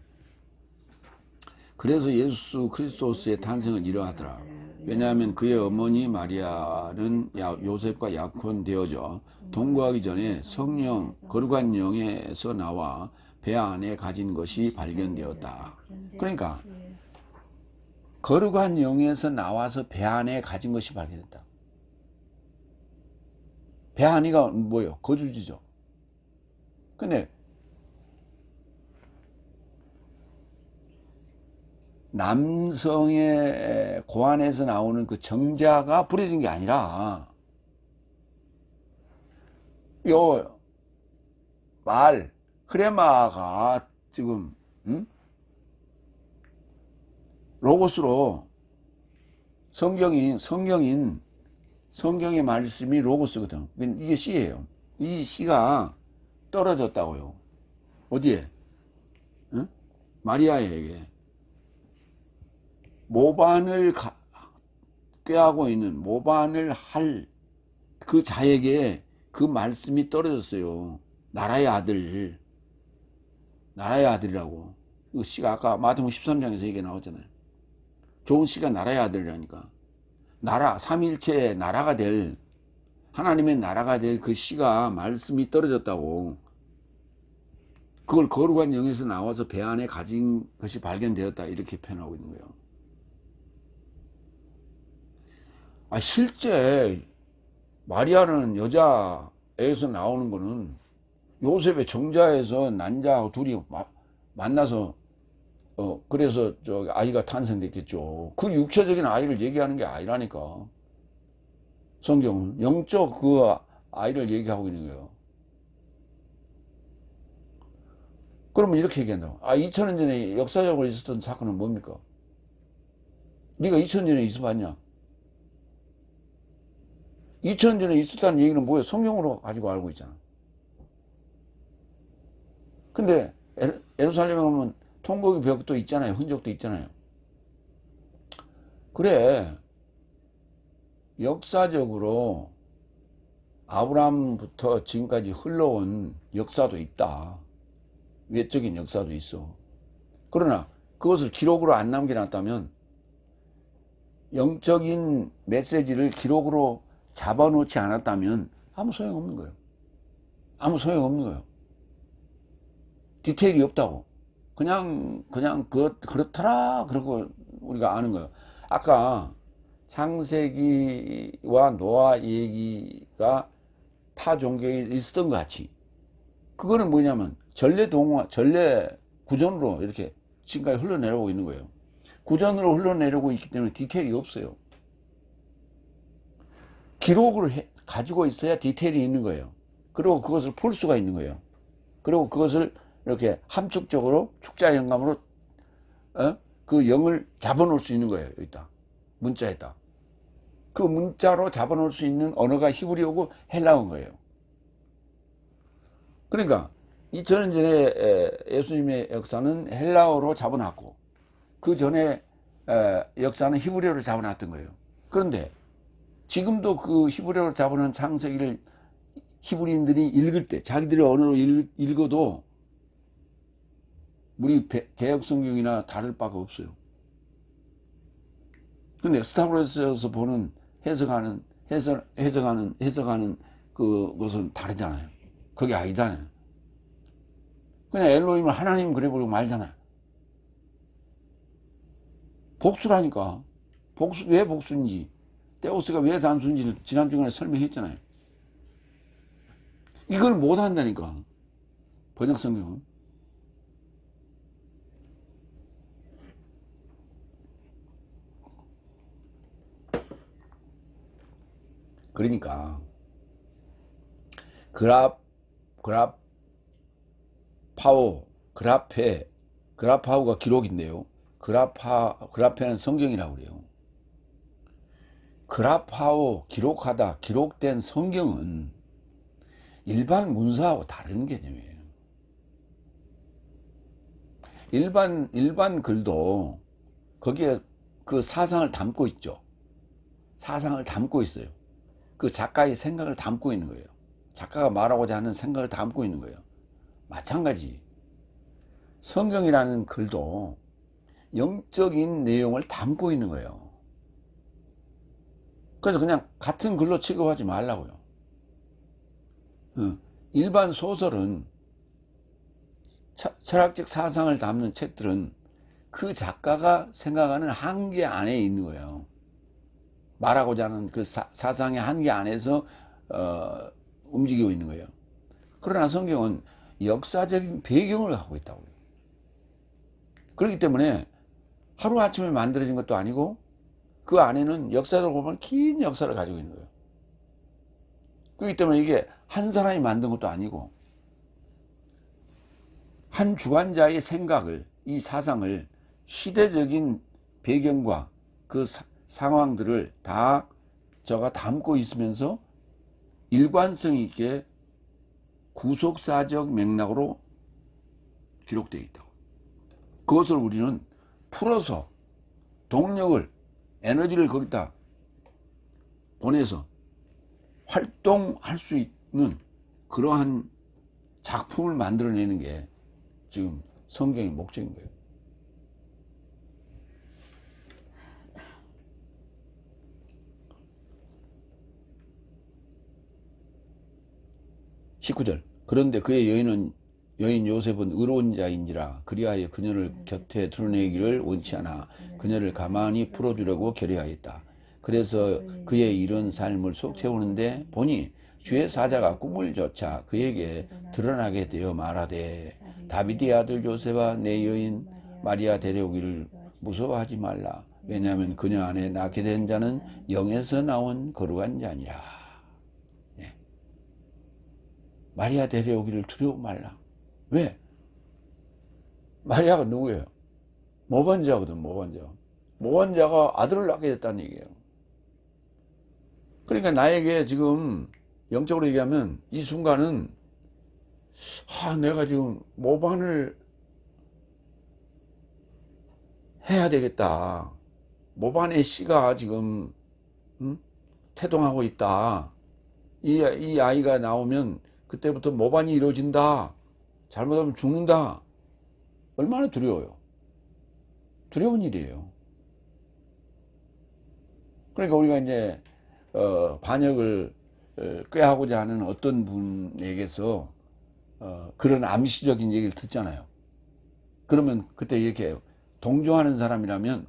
그래서 예수 그리스도스의 탄생은 이러하더라. 왜냐하면 그의 어머니 마리아는 요셉과 약혼되어져 동거하기 전에 성령, 거룩한 영에서 나와 배 안에 가진 것이 발견되었다. 그러니까 거룩한 영에서 나와서 배 안에 가진 것이 발견됐다. 배 안이가 뭐예요? 거주지죠. 근데 남성의 고안에서 나오는 그 정자가 부려진 게 아니라 요 흐레마가 지금 로고스로 성경의 말씀이 로고스거든. 이게 씨예요. 이 씨가 떨어졌다고요. 어디에? 응? 마리아에게. 모반을 꾀하고 있는, 모반을 할 그 자에게 그 말씀이 떨어졌어요. 나라의 아들. 나라의 아들이라고. 그 씨가 아까 마태복음 13장에서 얘기 나왔잖아요. 좋은 씨가 나라의 아들이라니까. 나라, 삼위일체의 나라가 될, 하나님의 나라가 될 그 씨가 말씀이 떨어졌다고. 그걸 거룩한 영에서 나와서 배 안에 가진 것이 발견되었다. 이렇게 표현하고 있는 거예요. 실제 마리아라는 여자에서 나오는 거는 요셉의 정자에서 난자하고 둘이 만나서 그래서 아이가 탄생됐겠죠. 그 육체적인 아이를 얘기하는 게 아니라니까. 성경은 영적 그 아이를 얘기하고 있는 거예요. 그러면 이렇게 얘기한다고. 2000년 전에 역사적으로 있었던 사건은 뭡니까? 네가 2000년 전에 있어봤냐? 2000년 전에 있었다는 얘기는 뭐예요? 성경으로 가지고 알고 있잖아. 근데 예루살렘에 가면 통곡의 벽도 있잖아요. 흔적도 있잖아요. 그래, 역사적으로 아브라함부터 지금까지 흘러온 역사도 있다. 외적인 역사도 있어. 그러나 그것을 기록으로 안 남겨놨다면, 영적인 메시지를 기록으로 잡아놓지 않았다면 아무 소용없는 거예요. 아무 소용없는 거예요. 디테일이 없다고. 그냥 그렇더라. 그러고 우리가 아는 거예요. 아까 창세기와 노아 얘기가 타 종교에 있었던 것 같이. 그거는 뭐냐면 전래 구전으로 이렇게 지금까지 흘러내려오고 있는 거예요. 구전으로 흘러내려오고 있기 때문에 디테일이 없어요. 기록을 가지고 있어야 디테일이 있는 거예요. 그리고 그것을 풀 수가 있는 거예요. 그리고 그것을 이렇게 함축적으로 축자 영감으로 그 영을 잡아놓을 수 있는 거예요. 여기다 문자에다. 그 문자로 잡아놓을 수 있는 언어가 히브리어고 헬라어인 거예요. 그러니까 2000년 전에 예수님의 역사는 헬라어로 잡아놨고 그 전에 역사는 히브리어로 잡아놨던 거예요. 그런데 지금도 그 히브리어로 잡아놓은 창세기를 히브리인들이 읽을 때 자기들의 언어로 읽어도 우리 개역 성경이나 다를 바가 없어요. 근데 스타브로스에서 보는 해석하는 그것은 다르잖아요. 그게 아니잖아요. 그냥 엘로힘을 하나님 그래버리고 말잖아요. 복수라니까. 왜 복수인지, 테오스가 왜 단수인지를 지난 주간에 설명했잖아요. 이걸 못 한다니까. 번역 성경은. 그러니까 그라파오가 기록인데요. 그라페는 성경이라고 그래요. 그라파오, 기록된 성경은 일반 문서하고 다른 개념이에요. 일반 글도 거기에 그 사상을 담고 있죠. 사상을 담고 있어요. 그 작가의 생각을 담고 있는 거예요. 작가가 말하고자 하는 생각을 담고 있는 거예요. 마찬가지 성경이라는 글도 영적인 내용을 담고 있는 거예요. 그래서 그냥 같은 글로 취급하지 말라고요. 일반 소설은, 철학적 사상을 담는 책들은 그 작가가 생각하는 한계 안에 있는 거예요. 말하고자 하는 그 사상의 한계 안에서 움직이고 있는 거예요. 그러나 성경은 역사적인 배경을 갖고 있다고요. 그렇기 때문에 하루아침에 만들어진 것도 아니고 그 안에는 역사적으로 보면 긴 역사를 가지고 있는 거예요. 그렇기 때문에 이게 한 사람이 만든 것도 아니고 한 주관자의 생각을, 이 사상을 시대적인 배경과 그 상황들을 다 저가 담고 있으면서 일관성 있게 구속사적 맥락으로 기록되어 있다고. 그것을 우리는 풀어서 동력을, 에너지를 거기다 보내서 활동할 수 있는 그러한 작품을 만들어내는 게 지금 성경의 목적인 거예요. (19절) 그런데 그의 여인 요셉은 의로운 자인지라 그리하여 그녀를 곁에 드러내기를 원치 않아 그녀를 가만히 풀어주려고 결의하였다. 그래서 그의 이런 삶을 속 태우는데 보니 주의 사자가 꿈을 쫓아 그에게 드러나게 되어 말하되 다윗의 아들 요셉아 내 여인 마리아 데려오기를 무서워하지 말라. 왜냐하면 그녀 안에 낳게 된 자는 영에서 나온 거룩한 자니라. 네. 마리아 데려오기를 두려워 말라. 왜? 마리아가 누구예요? 모반자거든. 모반자가 아들을 낳게 됐다는 얘기예요. 그러니까 나에게 지금 영적으로 얘기하면 이 순간은 내가 지금 모반을 해야 되겠다. 모반의 씨가 지금 태동하고 있다. 이 아이가 나오면 그때부터 모반이 이루어진다. 잘못하면 죽는다. 얼마나 두려워요. 두려운 일이에요. 그러니까 우리가 이제 반역을 꾀하고자 하는 어떤 분에게서 그런 암시적인 얘기를 듣잖아요. 그러면 그때 이렇게 해요. 동조하는 사람이라면,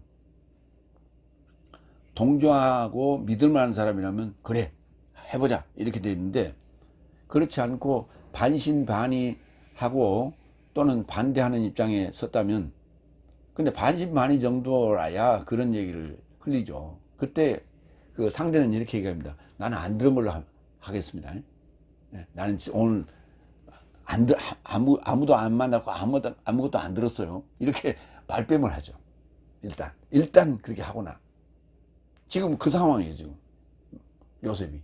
동조하고 믿을만한 사람이라면 그래 해보자 이렇게 돼 있는데, 그렇지 않고 반신반의하고 또는 반대하는 입장에 섰다면, 근데 반신반의 정도라야 그런 얘기를 흘리죠. 그때 그 상대는 이렇게 얘기합니다. 나는 안 들은 걸로 하겠습니다. 나는 오늘 아무도 안 만났고 아무것도 안 들었어요. 이렇게 발뺌을 하죠. 일단 그렇게 하거나. 지금 그 상황이에요. 지금 요셉이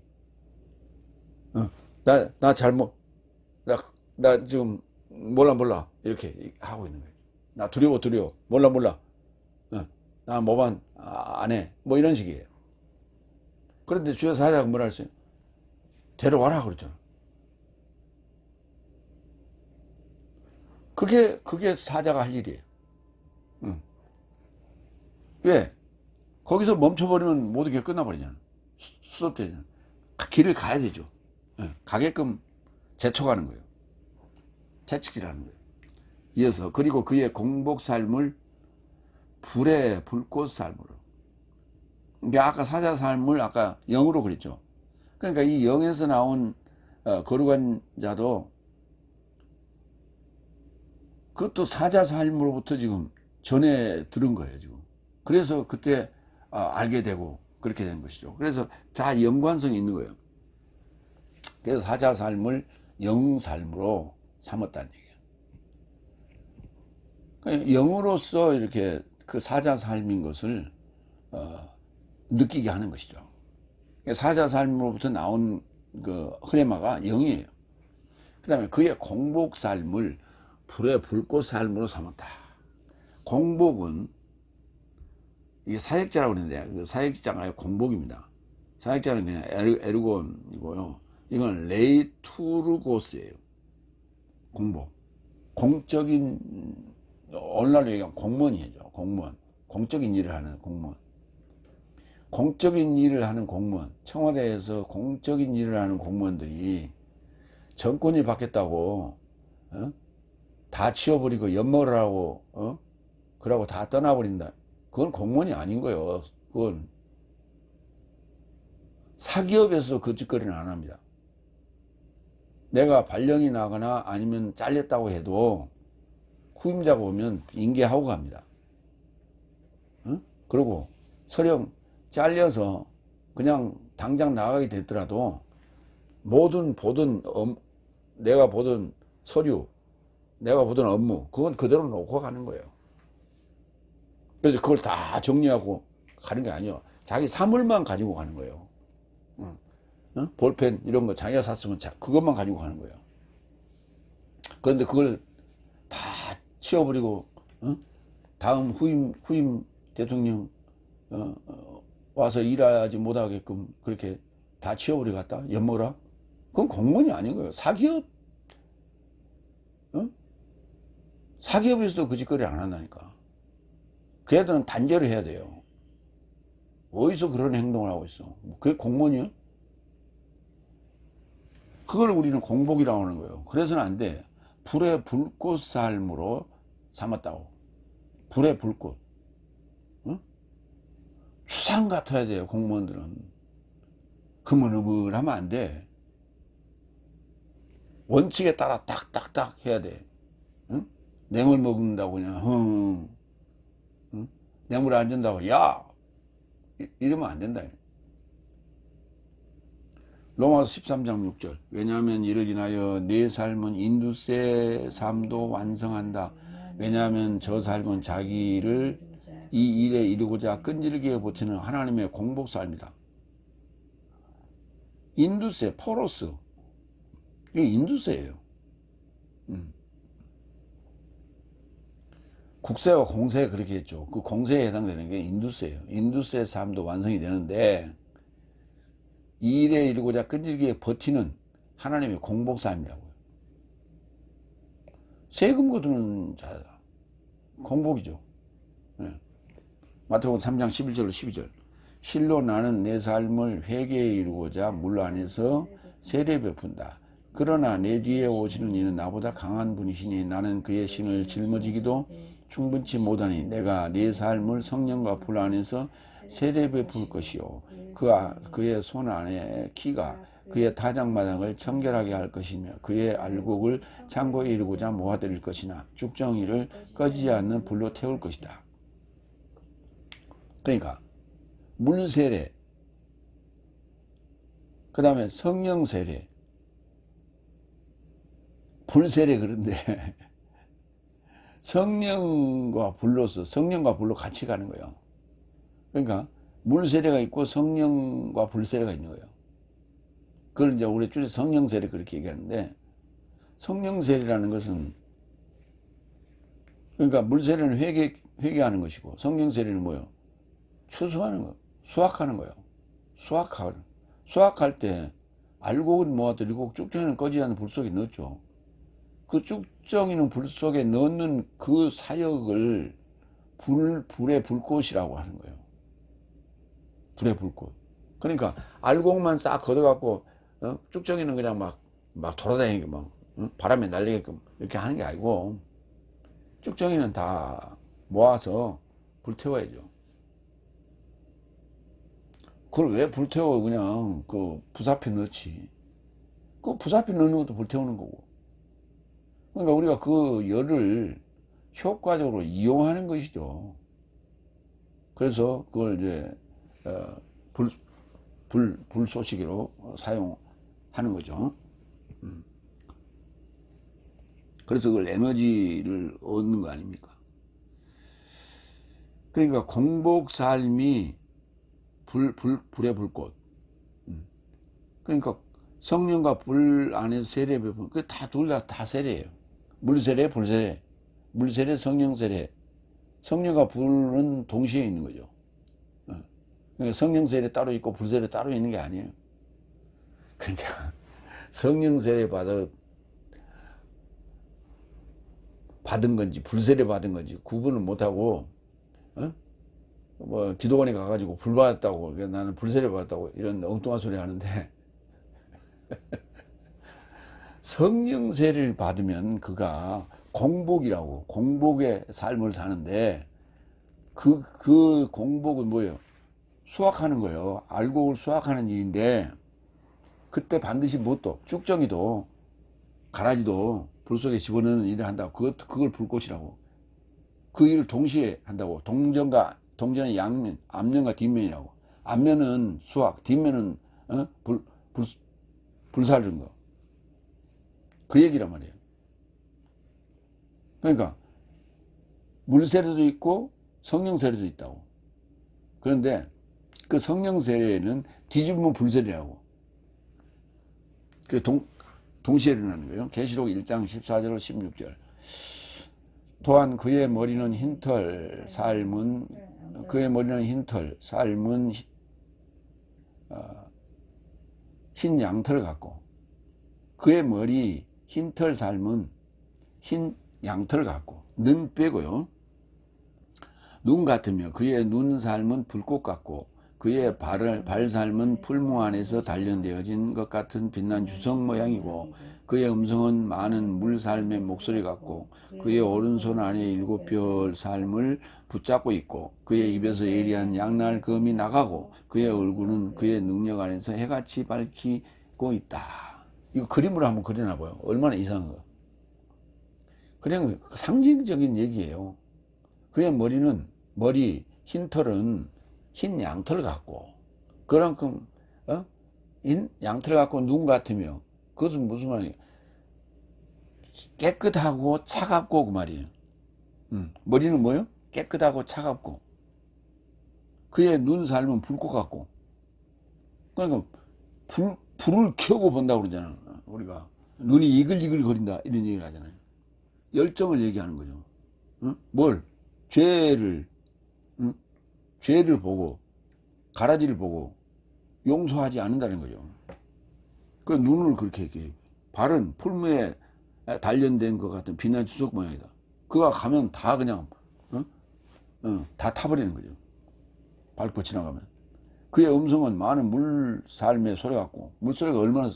나 잘못 나 지금 몰라 이렇게 하고 있는 거예요. 나 두려워 몰라 나 모반 안 해 뭐 이런 식이에요. 그런데 주여 사자가 뭐라 했어요? 데려와라 그랬잖아. 그게 사자가 할 일이에요. 왜? 거기서 멈춰버리면 모든 게 끝나버리잖아. 수습되잖아. 길을 가야 되죠. 가게끔 재촉하는 거예요. 채찍질하는 거예요. 이어서 그리고 그의 공복 삶을 불의 불꽃 삶으로. 그러니까 아까 사자 삶을 아까 영으로 그랬죠. 그러니까 이 영에서 나온 거룩한 자도 그것도 사자 삶으로부터 지금 전해 들은 거예요, 지금. 그래서 그때 알게 되고 그렇게 된 것이죠. 그래서 다 연관성이 있는 거예요. 그래서 사자 삶을 영 삶으로 삼았다는 얘기예요. 그러니까 영으로서 이렇게 그 사자 삶인 것을 느끼게 하는 것이죠. 사자 삶으로부터 나온 그 흐레마가 영이에요. 그 다음에 그의 공복 삶을 불의 불꽃 삶으로 삼았다. 공복은 이게 사역자라고 그러는데 그 사역자가 아니라 공복입니다. 사역자는 그냥 에르곤이고요. 이건 레이투르고스예요. 공복. 공적인, 오늘날로 얘기하면 공무원이죠. 공무원. 공적인 일을 하는 공무원. 공적인 일을 하는 공무원. 청와대에서 공적인 일을 하는 공무원들이 정권이 바뀌었다고 다 치워버리고 엿먹으라고 그러고 다 떠나버린다. 그건 공무원이 아닌 거예요. 그건 사기업에서도 그 짓거리는 안 합니다. 내가 발령이 나거나 아니면 잘렸다고 해도 후임자가 오면 인계하고 갑니다. 그리고 설령 잘려서 그냥 당장 나가게 됐더라도 모든 내가 보던 서류, 내가 보던 업무, 그건 그대로 놓고 가는 거예요. 그래서 그걸 다 정리하고 가는 게 아니에요. 자기 사물만 가지고 가는 거예요. 볼펜 이런 거 자기가 샀으면 그것만 가지고 가는 거예요. 그런데 그걸 다 치워버리고 다음 후임 대통령 와서 일하지 못하게끔 그렇게 다 치워버리고 갔다 엿먹어라. 그건 공무원이 아닌 거예요. 사기업. 사기업에서도 그 짓거리를 안 한다니까. 그 애들은 단죄를 해야 돼요. 어디서 그런 행동을 하고 있어. 그게 공무원이요? 그걸 우리는 공복이라고 하는 거예요. 그래서는 안 돼. 불의 불꽃 삶으로 삼았다고. 불의 불꽃. 추상 같아야 돼요. 공무원들은. 흐물흐물하면 안 돼. 원칙에 따라 딱딱딱 해야 돼. 뇌물 먹는다고 그냥 뇌물 안 준다고 야 이러면 안 된다. 로마서 13장 6절. 왜냐하면 이를 인하여 내 삶은 인두세 삶도 완성한다. 왜냐하면 저 삶은 자기를 이 일에 이루고자 끈질기게 버티는 하나님의 공복 삶이다. 인두세, 포로스. 이게 인두세예요. 국세와 공세 그렇게 했죠. 그 공세에 해당되는 게 인두세예요. 인두세 삶도 완성이 되는데 이 일에 이루고자 끈질기게 버티는 하나님의 공복 삶이라고요. 세금 거두는 자 공복이죠. 네. 마태복음 3장 11절로 12절. 실로 나는 내 삶을 회개에 이루고자 물 안에서 세례 베푼다. 그러나 내 뒤에 오시는 이는 나보다 강한 분이시니 나는 그의 신을 짊어지기도 충분치 못하니 내가 내 삶을 성령과 불 안에서 세례 베풀 것이요 그의 손 안에 키가 그의 타작마당을 청결하게 할 것이며 그의 알곡을 창고에 이루고자 모아드릴 것이나 쭉정이를 꺼지지 않는 불로 태울 것이다. 그러니까 물세례, 그 다음에 성령세례, 불세례. 그런데 성령과 불로 같이 가는 거예요. 그러니까 물세례가 있고 성령과 불세례가 있는 거예요. 그걸 이제 우리 줄여서 성령세례 그렇게 얘기하는데, 성령세례라는 것은 그러니까 물세례는 회개하는 것이고 성령세례는 뭐예요? 추수하는 거, 수확하는 거예요. 수확할 때 알곡은 모아드리고 쭉정이는 꺼지지 않는 불 속에 넣었죠. 그 쭉정이는 불 속에 넣는 그 사역을 불의 불꽃이라고 하는 거예요. 불의 불꽃. 그러니까 알곡만 싹 걷어갖고 쭉정이는 그냥 막 돌아다니게 바람에 날리게끔 이렇게 하는 게 아니고 쭉정이는 다 모아서 불태워야죠. 그걸 왜 불태워? 그냥 그 부사표 넣지. 그 부사표 넣는 것도 불태우는 거고. 그러니까 우리가 그 열을 효과적으로 이용하는 것이죠. 그래서 그걸 이제 불쏘시개로 사용하는 거죠. 그래서 그걸 에너지를 얻는 거 아닙니까? 그러니까 공복 삶이 불의 불꽃. 그러니까 성령과 불 안에서 세례 베푸는 그 다 둘 다 세례예요. 물세례, 불세례, 물세례, 성령세례. 성령과 불은 동시에 있는 거죠. 그러니까 성령세례 따로 있고 불세례 따로 있는 게 아니에요. 그러니까 성령세례 받은 건지 불세례 받은 건지 구분을 못하고 기도원에 가가지고 불 받았다고 나는 불세례 받았다고 이런 엉뚱한 소리 하는데 성령 세례를 받으면 그가 공복이라고 공복의 삶을 사는데 그 공복은 뭐예요? 수확하는 거예요. 알곡을 수확하는 일인데 그때 반드시 뭣도 쭉정이도 가라지도 불 속에 집어넣는 일을 한다고 그걸 불꽃이라고. 그 일을 동시에 한다고. 동전의 양면, 앞면과 뒷면이라고. 앞면은 수확, 뒷면은 불사르는 거. 그 얘기란 말이에요. 그러니까 물세례도 있고 성령세례도 있다고. 그런데 그 성령 세례는 뒤집으면 불세례라고. 그 동시에 일어나는 거예요. 계시록 1장 14절 16절. 또한 그의 머리는 흰털 삶은 흰 양털 같고, 그의 머리 흰털 삶은 흰 양털 같고, 눈 빼고요. 눈 같으며 그의 눈 삶은 불꽃 같고, 그의 발 삶은 풀무 안에서 단련되어진 것 같은 빛난 주성 모양이고, 그의 음성은 많은 물 삶의 목소리 같고, 그의 오른손 안에 7별 삶을 붙잡고 있고, 그의 입에서 예리한 양날 검이 나가고, 그의 얼굴은 그의 능력 안에서 해같이 밝히고 있다. 이거 그림으로 한번 그려놔봐요. 얼마나 이상한가. 그냥 상징적인 얘기예요. 그의 머리 흰털은 흰 양털 같고, 그만큼 흰 양털 같고 눈 같으며, 그것은 무슨 말이에요? 깨끗하고 차갑고 그 말이에요. 머리는 뭐예요? 깨끗하고 차갑고, 그의 눈 삶은 불꽃 같고. 그러니까 불을 켜고 본다고 그러잖아. 우리가 눈이 이글이글 거린다 이런 얘기를 하잖아요. 열정을 얘기하는 거죠. 뭘? 죄를 보고, 가라지를 보고 용서하지 않는다는 거죠. 그 눈을 그렇게 발은 풀무에 단련된 것 같은 빛난 주석 모양이다. 그가 가면 다 그냥 다 타버리는 거죠. 밟고 지나가면. 그의 음성은 많은 물 삶의 소리 같고, 물소리가 얼마나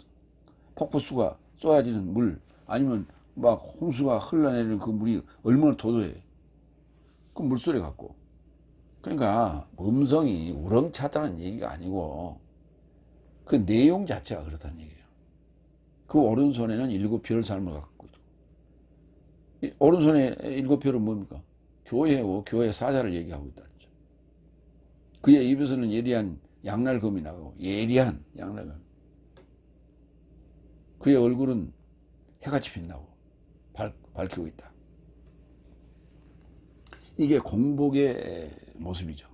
폭포수가 쏟아지는 물, 아니면 막 홍수가 흘러내리는 그 물이 얼마나 도도해. 그 물소리 같고. 그러니까 음성이 우렁차다는 얘기가 아니고 그 내용 자체가 그렇다는 얘기예요. 그 오른손에는 7별 삶을 갖고 있고, 오른손에 7별은 뭡니까? 교회고 교회 사자를 얘기하고 있다는 거죠. 그의 입에서는 예리한 양날검이 나가고, 예리한 양날검. 그의 얼굴은 해같이 빛나고 밝히고 있다. 이게 공복의 모습이죠.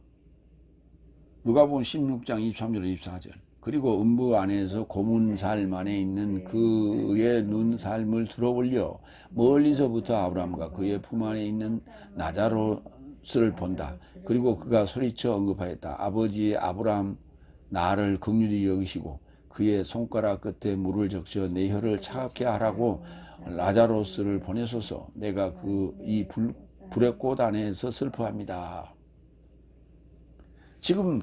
누가복음 16장 23절 24절. 그리고 음부 안에서 고문 삶 안에 있는 그의 눈 삶을 들어올려 멀리서부터 아브라함과 그의 품 안에 있는 나자롯을 본다. 그리고 그가 소리쳐 언급하였다. 아버지 아브라함, 나를 긍휼히 여기시고 그의 손가락 끝에 물을 적셔 내 혀를 차갑게 하라고 나자롯을 보내소서. 내가 이 불의 꽃 안에서 슬퍼합니다. 지금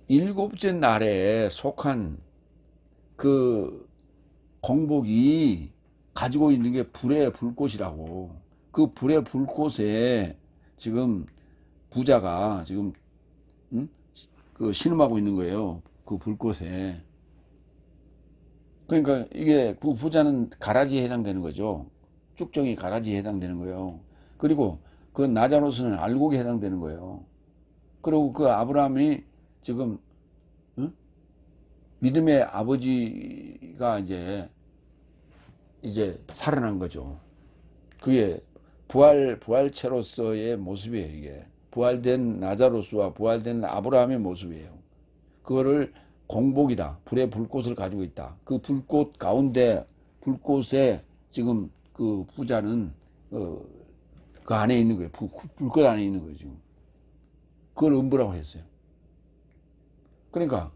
7째 날에 속한 그 공복이 가지고 있는 게 불의 불꽃이라고. 그 불의 불꽃에 지금 부자가 지금 그 신음하고 있는 거예요. 그 불꽃에. 그러니까 이게 그 부자는 가라지에 해당되는 거죠. 쭉정이 가라지에 해당되는 거예요. 그리고 그 나자롯은 알곡에 해당되는 거예요. 그리고 그 아브라함이 지금 믿음의 아버지가 이제 살아난 거죠. 그게 부활체로서의 모습이에요. 이게 부활된 나자로스와 부활된 아브라함의 모습이에요. 그거를 공복이다. 불의 불꽃을 가지고 있다. 그 불꽃 가운데, 불꽃에 지금 그 부자는 그 안에 있는 거예요. 불꽃 안에 있는 거예요, 지금. 그걸 음부라고 했어요. 그러니까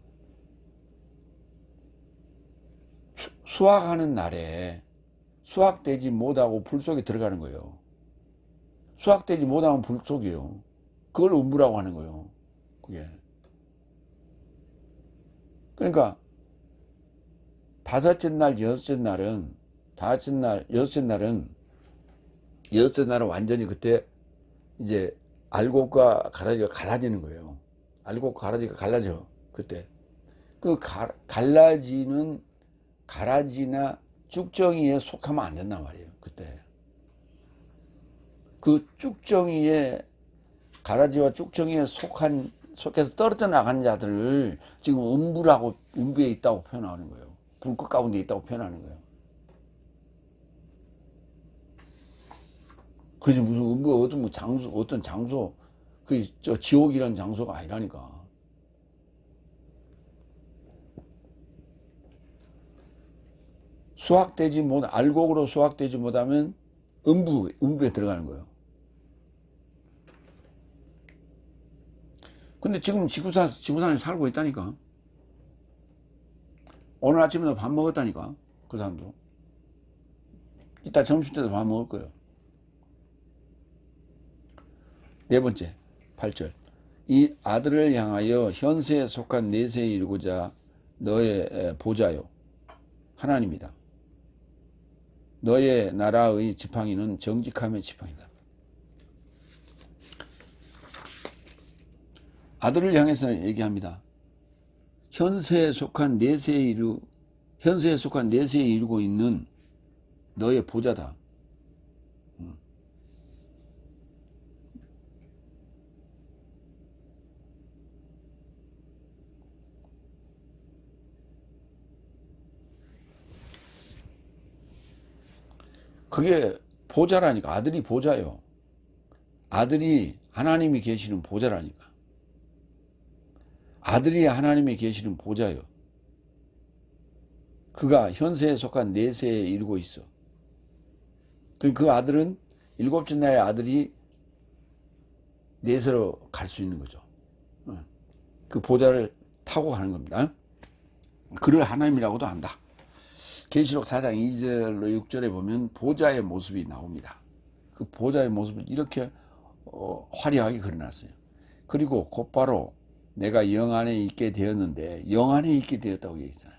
수확하는 날에 수확되지 못하고 불 속에 들어가는 거예요. 수확되지 못하면 불 속이에요. 그걸 음부라고 하는 거예요. 그게. 그러니까 여섯째 날은 완전히 그때 이제 알곡과 가라지가 갈라지는 거예요. 알곡과 가라지가 갈라져. 그때. 그 가라지나 쭉정이에 속하면 안 된단 말이에요. 그때. 그 쭉정이에, 가라지와 쭉정이에 속해서 떨어져 나간 자들을 지금 음부에 있다고 표현하는 거예요. 불꽃 가운데 있다고 표현하는 거예요. 그래서 무슨 음부 어떤 장소, 지옥이라는 장소가 아니라니까. 수확되지 못, 알곡으로 수확되지 못하면 음부에 들어가는 거예요. 근데 지금 지구상에 살고 있다니까. 오늘 아침에도 밥 먹었다니까. 그 사람도. 이따 점심 때도 밥 먹을 거예요. 네 번째, 8절. 이 아들을 향하여 현세에 속한 내세에 이르고자 너의 보좌요. 하나님이다. 너의 나라의 지팡이는 정직함의 지팡이다. 아들을 향해서 얘기합니다. 현세에 속한 내세에 이루고 있는 너의 보좌다. 그게 보좌라니까. 아들이 보좌요. 아들이 하나님이 계시는 보좌라니까. 아들이 하나님이 계시는 보좌요. 그가 현세에 속한 내세에 이르고 있어. 그 아들은 일곱째 날의 아들이 내세로 갈 수 있는 거죠. 그 보좌를 타고 가는 겁니다. 그를 하나님이라고도 한다. 계시록 4장 2절로 6절에 보면 보좌의 모습이 나옵니다. 그 보좌의 모습을 이렇게 화려하게 그려놨어요. 그리고 곧바로 내가 영 안에 있게 되었는데, 영 안에 있게 되었다고 얘기했잖아요.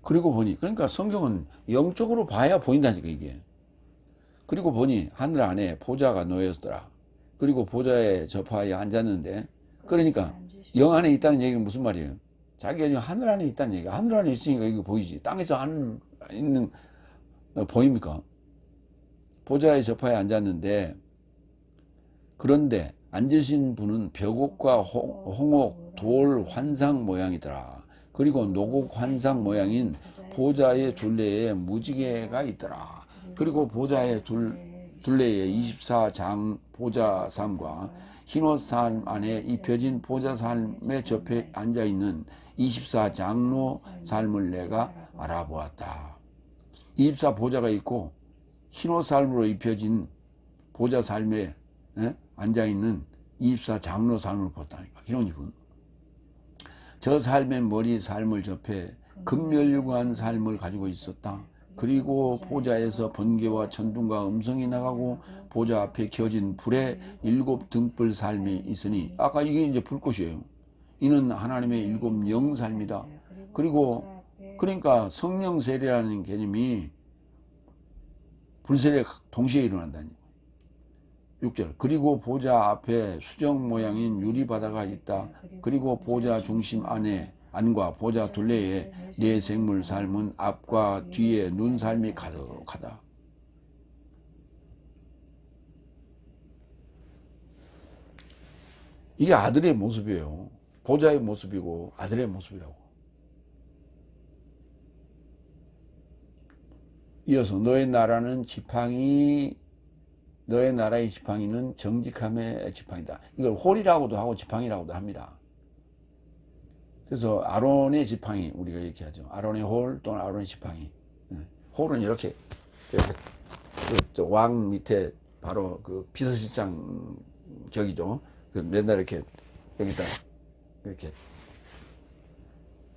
그리고 보니, 그러니까 성경은 영적으로 봐야 보인다니까, 이게. 그리고 보니 하늘 안에 보좌가 놓였더라. 그리고 보좌에 저파에 앉았는데, 그러니까 영 안에 있다는 얘기는 무슨 말이에요? 자기가 지금 하늘 안에 있다는 얘기야. 하늘 안에 있으니까 이거 보이지. 땅에서 하늘 있는 보입니까? 보좌에 저파에 앉았는데, 그런데 앉으신 분은 벽옥과 홍옥, 돌 환상 모양이더라. 그리고 노곡 환상 모양인 보좌의 둘레에 무지개가 있더라. 그리고 보좌의 둘레에 24장 보좌삼과 흰옷 삶 안에 입혀진 보좌삶에 접해 앉아있는 24장로 삶을 내가 알아보았다. 24보좌가 있고 흰옷 삶으로 입혀진 보좌삶에 앉아있는 24장로 삶을 보았다니까. 이런 이분. 저 삶의 머리 삶을 접해 금멸류관 삶을 가지고 있었다. 그리고 보좌에서 번개와 천둥과 음성이 나가고 보좌 앞에 켜진 불의 7 등불 삶이 있으니, 아까 이게 이제 불꽃이에요. 이는 하나님의 7 영 삶이다. 그리고 그러니까 성령 세례라는 개념이 불세례 동시에 일어난다니. 6절. 그리고 보좌 앞에 수정 모양인 유리바다가 있다. 그리고 보좌 중심 안과 보좌 둘레에 네 생물 삶은 앞과 뒤에 눈 삶이 가득하다. 이게 아들의 모습이에요. 보좌의 모습이고 아들의 모습이라고. 이어서 너의 나라의 지팡이는 정직함의 지팡이다. 이걸 홀이라고도 하고 지팡이라고도 합니다. 그래서 아론의 지팡이 우리가 이렇게 하죠. 아론의 홀 또는 아론의 지팡이. 홀은 이렇게 왕 밑에 바로 그 비서실장 격이죠. 그 맨날 이렇게 여기다 이렇게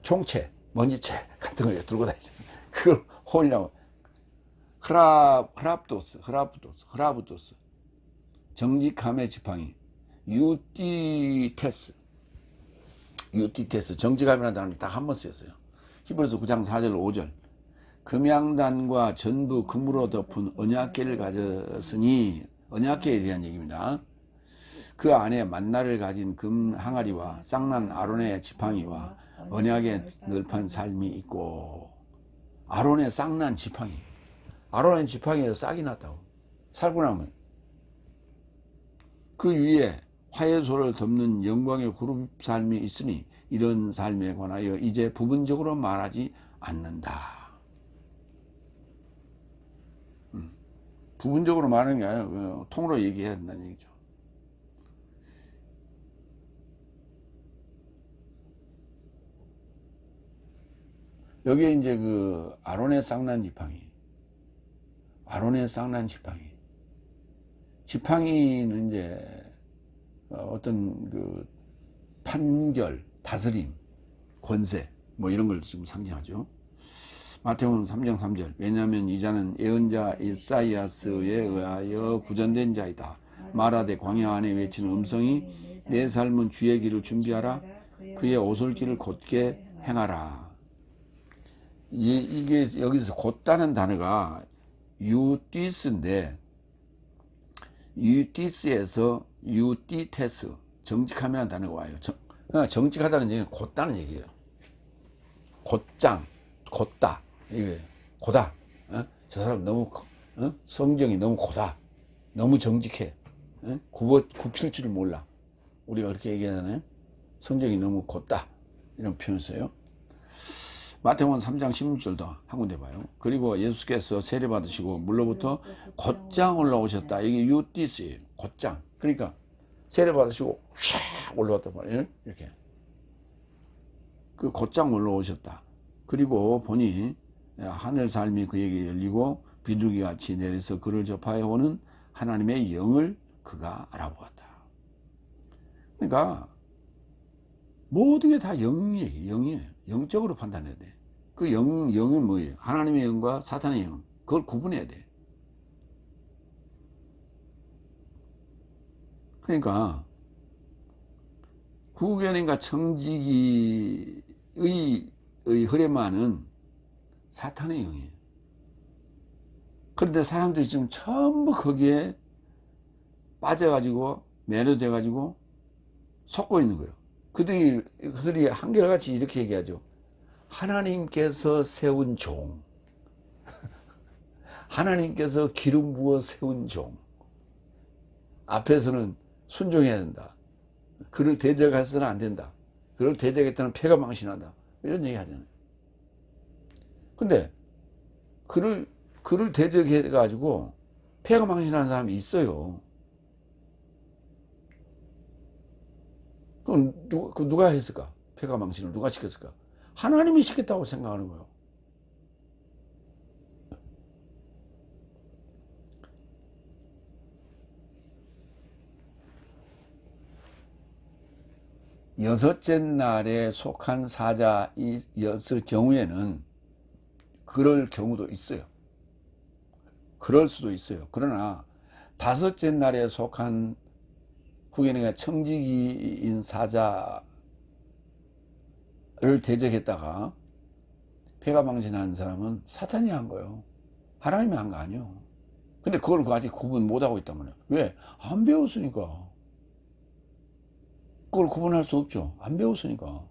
총채, 먼지채 같은 거 들고 다니죠. 그걸 홀이라고. 흐라브도스, 정직함의 지팡이, 유티테스, 정직함이라는 단어를 딱 한 번 쓰였어요. 히브리서 9장 4절 5절. 금양단과 전부 금으로 덮은 언약궤를 가졌으니, 언약궤에 대한 얘기입니다. 그 안에 만나를 가진 금 항아리와 쌍난 아론의 지팡이와 언약의 널판 삶이 있고. 아론의 쌍난 지팡이. 아론의 지팡이에서 싹이 났다고. 살고 나면 그 위에 화해소를 덮는 영광의 그룹 삶이 있으니 이런 삶에 관하여 이제 부분적으로 말하지 않는다. 부분적으로 말하는 게 아니라 통으로 얘기해야 된다는 얘기죠. 여기에 이제 그 아론의 쌍난 지팡이는 이제 어떤 그 판결, 다스림, 권세 뭐 이런 걸 지금 상징하죠. 마태복음 3장 3절. 왜냐하면 이 자는 예언자 이사야스에 의하여 구전된 자이다. 말하되 광야 안에 외치는 음성이 내 삶은 주의 길을 준비하라. 그의 오솔길을 곧게 행하라. 이게 여기서 곧다는 단어가 유티스인데, 유티스에서 유티테스, 정직함이라는 단어가 와요. 그러니까 정직하다는 얘기는 곧다는 얘기예요. 곧장, 곧다. 이게 고다. 저 사람 너무 성정이 너무 고다. 너무 정직해. 굽힐 줄 몰라. 우리가 그렇게 얘기하잖아요. 성정이 너무 곧다. 이런 표현을 써요. 마태복음 3장 16절도 한 군데 봐요. 그리고 예수께서 세례 받으시고 물로부터 곧장 올라오셨다. 이게 유티스예요. 곧장. 그러니까 세례 받으시고 쫙 올라왔단 말이에요. 이렇게. 그 곧장 올라오셨다. 그리고 보니 하늘 삶이 그에게 열리고 비둘기 같이 내려서 그를 접하여 오는 하나님의 영을 그가 알아보았다. 그러니까 모든 게 다 영이에요. 영적으로 판단해야 돼. 그 영은 뭐예요? 하나님의 영과 사탄의 영. 그걸 구분해야 돼. 그러니까 후견인과 청지기의 흐레만은 사탄의 영이에요. 그런데 사람들이 지금 전부 거기에 빠져가지고 매료돼가지고 속고 있는 거예요. 그들이 한결같이 이렇게 얘기하죠. 하나님께서 세운 종, 하나님께서 기름 부어 세운 종. 앞에서는 순종해야 된다. 그를 대적해서는 안 된다. 그를 대적했다는 패가 망신한다. 이런 얘기 하잖아요. 근데 그를 대적해가지고 패가 망신하는 사람이 있어요. 그럼 누가 했을까? 패가 망신을 누가 시켰을까? 하나님이 시켰다고 생각하는 거예요. 여섯째 날에 속한 사자였을 경우에는 그럴 경우도 있어요. 그럴 수도 있어요. 그러나 다섯째 날에 속한 후견인과 청지기인 사자를 대적했다가 패가 망신한 사람은 사탄이 한 거예요. 하나님이 한 거 아니에요. 근데 그걸 아직 구분 못하고 있단 말이에요. 왜? 안 배웠으니까. 그걸 구분할 수 없죠. 안 배웠으니까.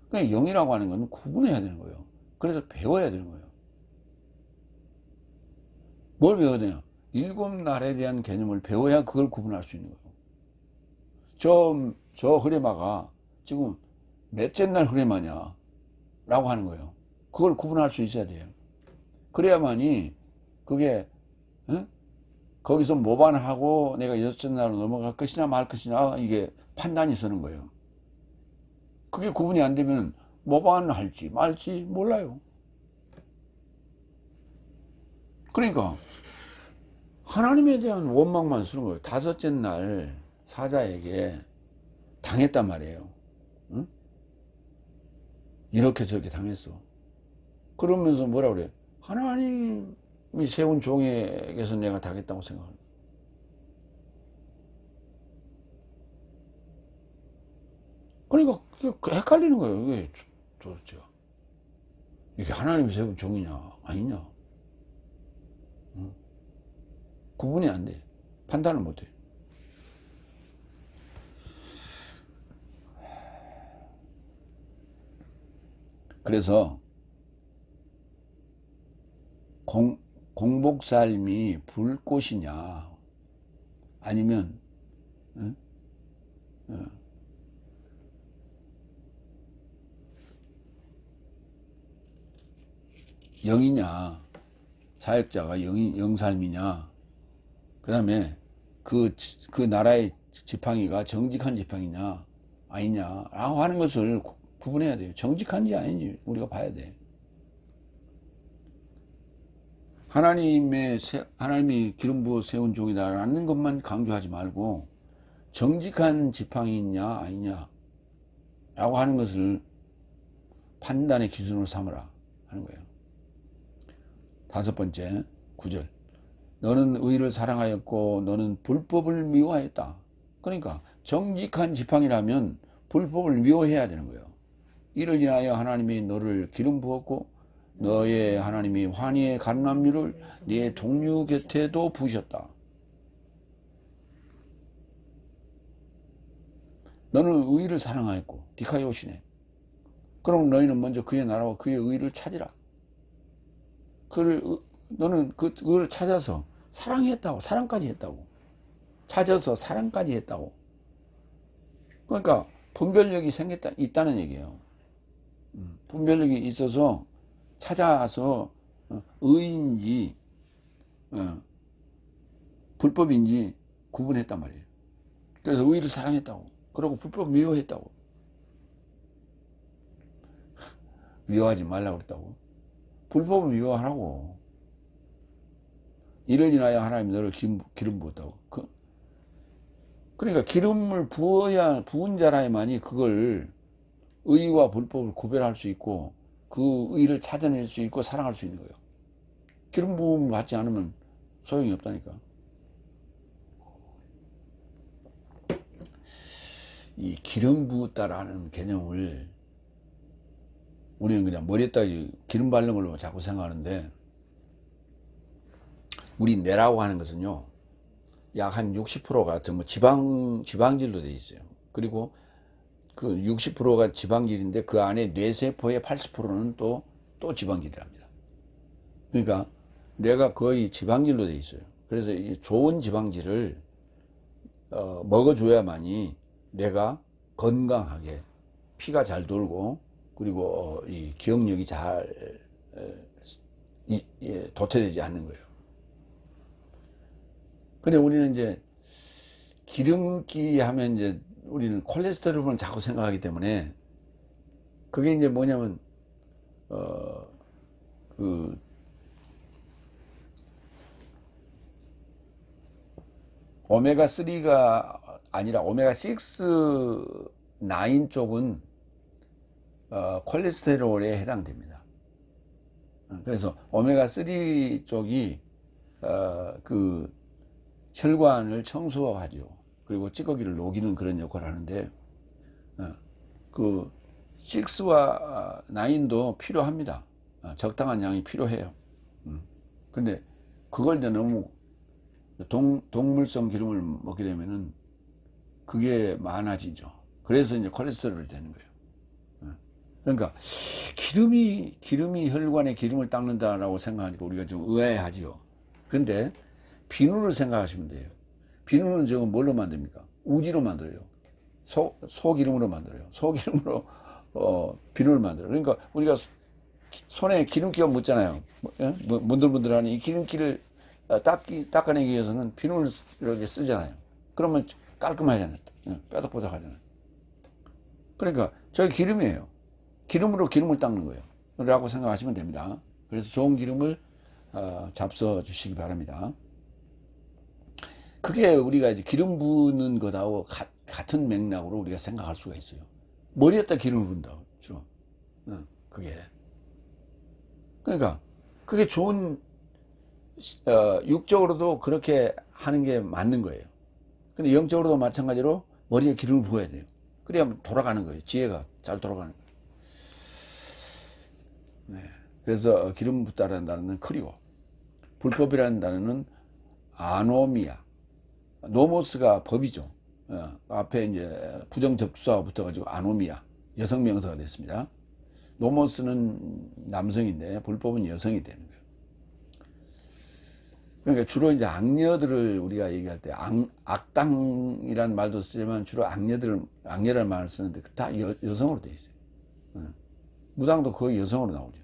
그냥 영이라고 하는 건 구분해야 되는 거예요. 그래서 배워야 되는 거예요. 뭘 배워야 되냐? 일곱 날에 대한 개념을 배워야 그걸 구분할 수 있는 거예요. 저 흐레마가 지금 몇째 날 흐레마냐? 라고 하는 거예요. 그걸 구분할 수 있어야 돼요. 그래야만이 그게 거기서 모반하고 내가 여섯째 날로 넘어갈 것이냐 말 것이냐 이게 판단이 서는 거예요. 그게 구분이 안 되면 모반할지 말지 몰라요. 그러니까 하나님에 대한 원망만 쓰는 거예요. 다섯째 날 사자에게 당했단 말이에요. 응? 이렇게 저렇게 당했어. 그러면서 뭐라 그래? 하나님이 세운 종에게서 내가 당했다고 생각합니다. 그러니까 헷갈리는 거예요. 이게 도대체 이게 하나님이 세운 종이냐 아니냐. 응? 구분이 안 돼. 판단을 못 해. 그래서 공복삶이 불꽃이냐 아니면 영이냐, 사역자가 영삶이냐, 그 다음에 그 나라의 지팡이가 정직한 지팡이냐 아니냐 라고 하는 것을 구분해야 돼요. 정직한지 아닌지 우리가 봐야 돼. 하나님이 기름 부어 세운 종이다라는 것만 강조하지 말고 정직한 지팡이 있냐 아니냐 라고 하는 것을 판단의 기준으로 삼으라 하는 거예요. 5번째 9절. 너는 의를 사랑하였고 너는 불법을 미워하였다. 그러니까 정직한 지팡이라면 불법을 미워해야 되는 거예요. 이를 인하여 하나님이 너를 기름 부었고 너의 하나님이 환희의 감람류를 네 동류 곁에도 부으셨다. 너는 의를 사랑하였고 디카이오시네. 그럼 너희는 먼저 그의 나라와 그의 의를 찾으라. 너는 그걸 찾아서 사랑했다고. 사랑까지 했다고. 찾아서 사랑까지 했다고. 그러니까 분별력이 있다는 얘기예요. 분별력이 있어서 찾아서 의인지 불법인지 구분했단 말이에요. 그래서 의를 사랑했다고. 그리고 불법 미워했다고. 미워하지 말라고 그랬다고. 불법을 미워하라고. 이를 인하여 하나님이 너를 기름 부었다고. 그러니까 기름을 부은 자라야만이 그걸 의와 불법을 구별할 수 있고 그 의를 찾아낼 수 있고 사랑할 수 있는 거예요. 기름 부음을 받지 않으면 소용이 없다니까. 이 기름 부었다라는 개념을 우리는 그냥 머리에다 기름 바르는 걸로 자꾸 생각하는데, 우리 뇌라고 하는 것은요, 약 한 60%가 전부 지방질로 되어 있어요. 그리고 그 60%가 지방질인데 그 안에 뇌세포의 80%는 또 지방질이랍니다. 그러니까 뇌가 거의 지방질로 되어 있어요. 그래서 이 좋은 지방질을 먹어줘야만이 뇌가 건강하게 피가 잘 돌고 그리고 이 기억력이 잘 도태되지 않는 거예요. 근데 우리는 이제 기름기 하면 이제 우리는 콜레스테롤을 자꾸 생각하기 때문에 그게 이제 뭐냐면 그 오메가3가 아니라 오메가6, 9 쪽은 콜레스테롤에 해당됩니다. 그래서 오메가3 쪽이 그 혈관을 청소하죠. 그리고 찌꺼기를 녹이는 그런 역할을 하는데 그 6와 9도 필요합니다. 적당한 양이 필요해요. 근데 그걸 이제 너무 동물성 기름을 먹게 되면은 그게 많아지죠. 그래서 이제 콜레스테롤이 되는 거예요. 그러니까 기름이 혈관에 기름을 닦는다라고 생각하니까 우리가 좀 의아해하지요. 그런데 비누를 생각하시면 돼요. 비누는 지금 뭘로 만듭니까? 우지로 만들어요. 소기름으로 만들어요. 소기름으로 비누를 만들어요. 그러니까 우리가 손에 기름기가 묻잖아요. 문들문들하는 이 기름기를 닦아내기 위해서는 비누를 이렇게 쓰잖아요. 그러면 깔끔하잖아요. 뾰족뾰족하잖아요. 그러니까 저게 기름이에요. 기름으로 기름을 닦는 거예요. 라고 생각하시면 됩니다. 그래서 좋은 기름을 잡숴 주시기 바랍니다. 그게 우리가 이제 기름 부는 것하고 같은 맥락으로 우리가 생각할 수가 있어요. 머리에다 기름을 부은다. 주로. 그게. 그러니까 그게 좋은 육적으로도 그렇게 하는 게 맞는 거예요. 근데 영적으로도 마찬가지로 머리에 기름을 부어야 돼요. 그래야 돌아가는 거예요. 지혜가 잘 돌아가는 거예요. 네. 그래서 기름 붓다라는 단어는 크리오, 불법이라는 단어는 아노미아, 노모스가 법이죠. 앞에 이제 부정접수사가 붙어가지고 아노미아, 여성 명사가 됐습니다. 노모스는 남성인데 불법은 여성이 되는 거예요. 그러니까 주로 이제 악녀들을 우리가 얘기할 때 악당이라는 말도 쓰지만 주로 악녀라는 말을 쓰는데 다 여성으로 되어 있어요. 무당도 거의 여성으로 나오죠.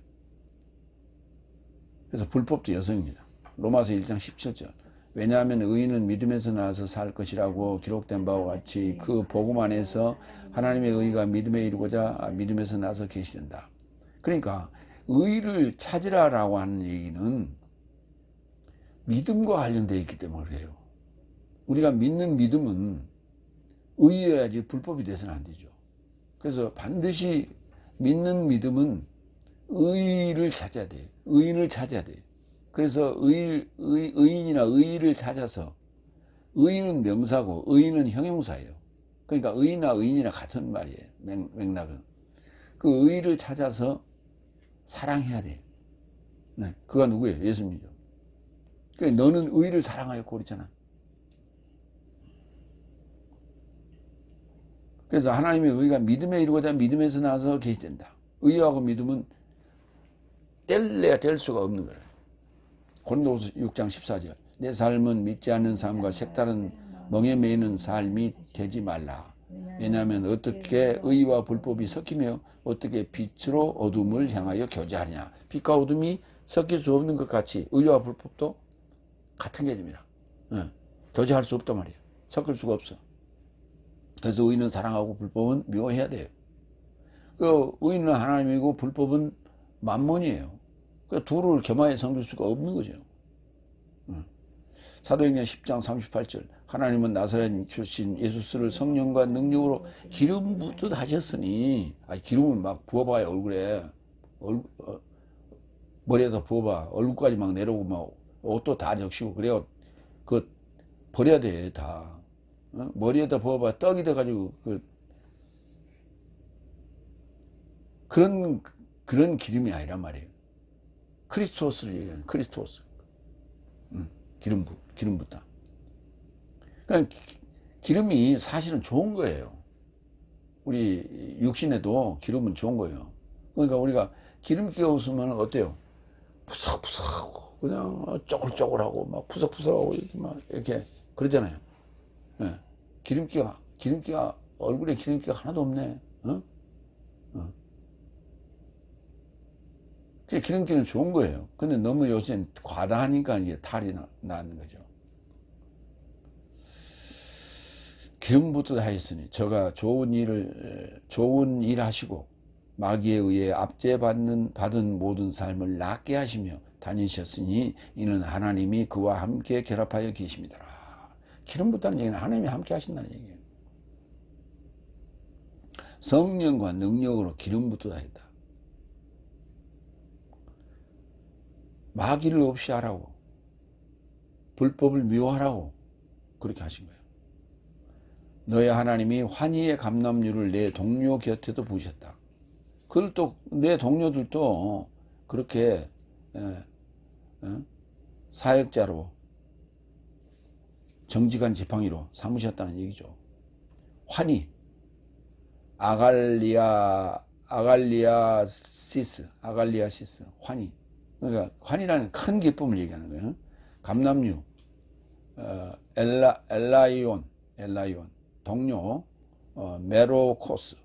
그래서 불법도 여성입니다. 로마서 1장 17절. 왜냐하면 의인은 믿음에서 나서 살 것이라고 기록된 바와 같이 그 복음 안에서 하나님의 의가 믿음에 이르고자 믿음에서 나서 계시된다. 그러니까 의를 찾으라라고 하는 얘기는 믿음과 관련되어 있기 때문에 그래요. 우리가 믿는 믿음은 의여야지 불법이 돼서는 안 되죠. 그래서 반드시 믿는 믿음은 의를 찾아야 돼요. 의인을 찾아야 돼요. 그래서 의인이나 의의를 찾아서, 의인은 명사고 의인은 형용사예요. 그러니까 의인이나 의인이나 같은 말이에요. 맥락은. 그 의의를 찾아서 사랑해야 돼요. 네, 그가 누구예요? 예수님이죠. 그러니까 너는 의를 사랑하였고 그랬잖아. 그래서 하나님의 의가 믿음에 이루고자 믿음에서 나서 계시된다. 의하고 믿음은 뗄래야 뗄 수가 없는 거예요. 고린도후서 6장 14절. 내 삶은 믿지 않는 삶과 색다른 멍에 매이는 삶이 되지 말라. 왜냐하면 어떻게 의와 불법이 섞이며 어떻게 빛으로 어둠을 향하여 교제하느냐. 빛과 어둠이 섞일 수 없는 것 같이 의와 불법도 같은 개념이라. 교제할 수 없단 말이에요. 섞일 수가 없어. 그래서 의는 사랑하고 불법은 미워해야 돼요. 그 의는 하나님이고 불법은 만몬이에요. 그 둘을 겸하여 섬길 수가 없는 거죠. 사도행전 10장 38절. 하나님은 나사렛 출신 예수스를 성령과 능력으로 기름 붓듯 하셨으니, 기름을 막 부어봐요. 얼굴에 머리에다 부어봐. 얼굴까지 막 내려오고 막 옷도 다 적시고 그래요. 그 버려야 돼 다. 머리에다 부어봐. 떡이 돼가지고 그런 기름이 아니란 말이에요. 크리스토스를 얘기하는 크리스토스. 기름 붓다. 그러니까 기름이 사실은 좋은 거예요. 우리 육신에도 기름은 좋은 거예요. 그러니까 우리가 기름기가 없으면 어때요? 푸석푸석하고 그냥 쪼글쪼글하고 막 푸석푸석하고 이렇게 그러잖아요. 예. 기름기가 얼굴에 기름기가 하나도 없네. 기름기는 좋은 거예요. 근데 너무 요새는 과다하니까 이제 탈이 나는 거죠. 기름 붓듯 하였으니 저가 좋은 일 하시고 마귀에 의해 압제받은 모든 삶을 낫게 하시며 다니셨으니 이는 하나님이 그와 함께 결합하여 계십니다. 기름 붓다는 얘기는 하나님이 함께 하신다는 얘기예요. 성령과 능력으로 기름 붓듯 하였다. 마귀를 없이 하라고, 불법을 미워하라고 그렇게 하신 거예요. 너의 하나님이 환희의 감람류를 내 동료 곁에도 부으셨다. 그걸 또 내 동료들도 그렇게 사역자로 정직한 지팡이로 삼으셨다는 얘기죠. 환희, 아갈리아시스, 환희. 그러니까 환희라는 큰 기쁨을 얘기하는 거예요. 감람류, 엘라이온, 동료, 메로코스.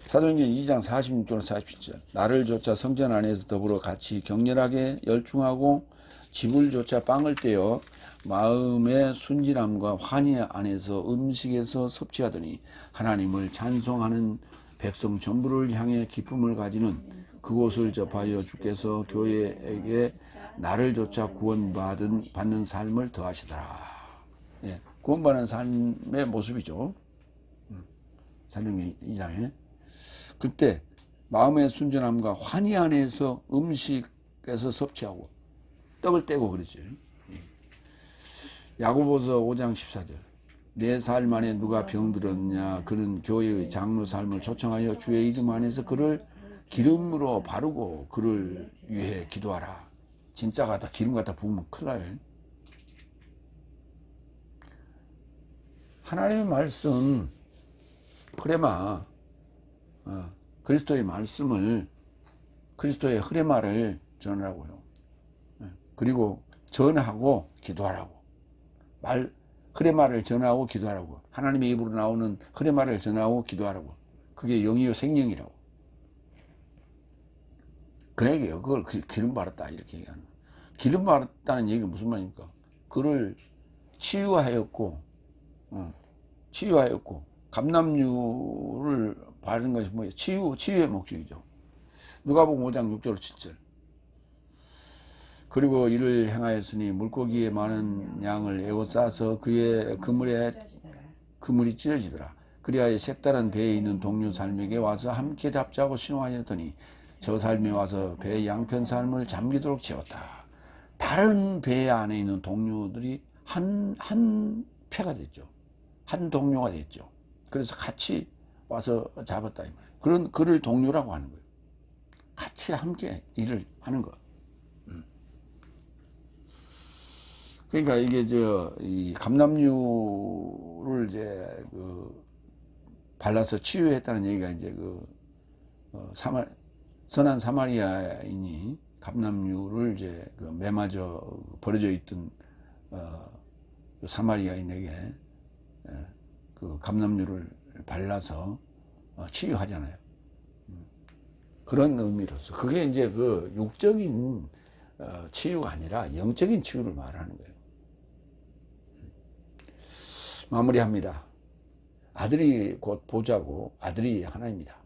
사도행전 2장 46절 47절. 나를 조차 성전 안에서 더불어 같이 격렬하게 열중하고 집을 조차 빵을 떼어 마음의 순진함과 환희 안에서 음식에서 섭취하더니 하나님을 찬송하는 백성 전부를 향해 기쁨을 가지는 그곳을 접하여 주께서 교회에게 나를 조차 구원받는 삶을 더하시더라. 예, 구원받는 삶의 모습이죠. 사도행전 2장에. 그때 마음의 순전함과 환희 안에서 음식에서 섭취하고 떡을 떼고 그랬죠. 야고보서 5장 14절. 내 삶 안에 누가 병들었냐 그는 교회의 장로 삶을 초청하여 주의 이름 안에서 그를 기름으로 바르고 그를 위해 기도하라. 진짜 갖다 기름 갖다 부으면 큰일 나요. 하나님의 말씀 흐레마, 그리스도의 말씀을, 그리스도의 흐레마를 전하라고요. 그리고 전하고 기도하라고. 흐레마를 전하고 기도하라고. 하나님의 입으로 나오는 흐레마를 전하고 기도하라고. 그게 영이요 생명이라고. 그러니까 그걸 기름 바랐다 이렇게 얘기하는 거예요. 기름 바랐다는 얘기는 무슨 말입니까? 그를 치유하였고 감람류를 바른 것이 뭐예요? 치유의 목적이죠. 누가복음 5장 6절 7절. 그리고 이를 행하였으니 물고기의 많은 양을 에워싸서 그의 그물이 찢어지더라. 그리하여 색다른 배에 있는 동료 삶에게 와서 함께 잡자고 신호하였더니 저 삶이 와서 배의 양편 삶을 잠기도록 채웠다. 다른 배 안에 있는 동료들이 한 패가 됐죠. 한 동료가 됐죠. 그래서 같이 와서 잡았다 이 말이에요. 그를 동료라고 하는 거예요. 같이 함께 일을 하는 거. 그러니까 이게 이 감람류를 이제 발라서 치유했다는 얘기가 이제 선한 사마리아인이 감람류를 이제 매맞아 버려져 있던 사마리아인에게 그 감람류를 발라서 치유하잖아요. 그런 의미로서 그게 이제 육적인 치유가 아니라 영적인 치유를 말하는 거예요. 마무리합니다. 아들이 곧 보좌고 아들이 하나입니다.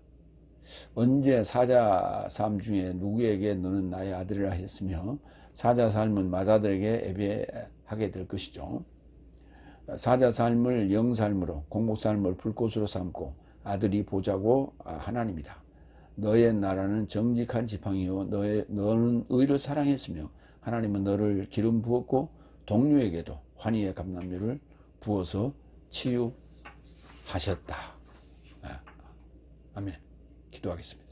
언제 사자 삶 중에 누구에게 너는 나의 아들이라 했으며 사자 삶은 맏아들에게 예배하게 될 것이죠. 사자 삶을 영 삶으로 공복 삶을 불꽃으로 삼고 아들이 보좌고 하나님이다. 너의 나라는 정직한 지팡이요 너는 의를 사랑했으며 하나님은 너를 기름 부었고 동료에게도 환희의 감람류를 부어서 치유하셨다. 아멘. 기도하겠습니다.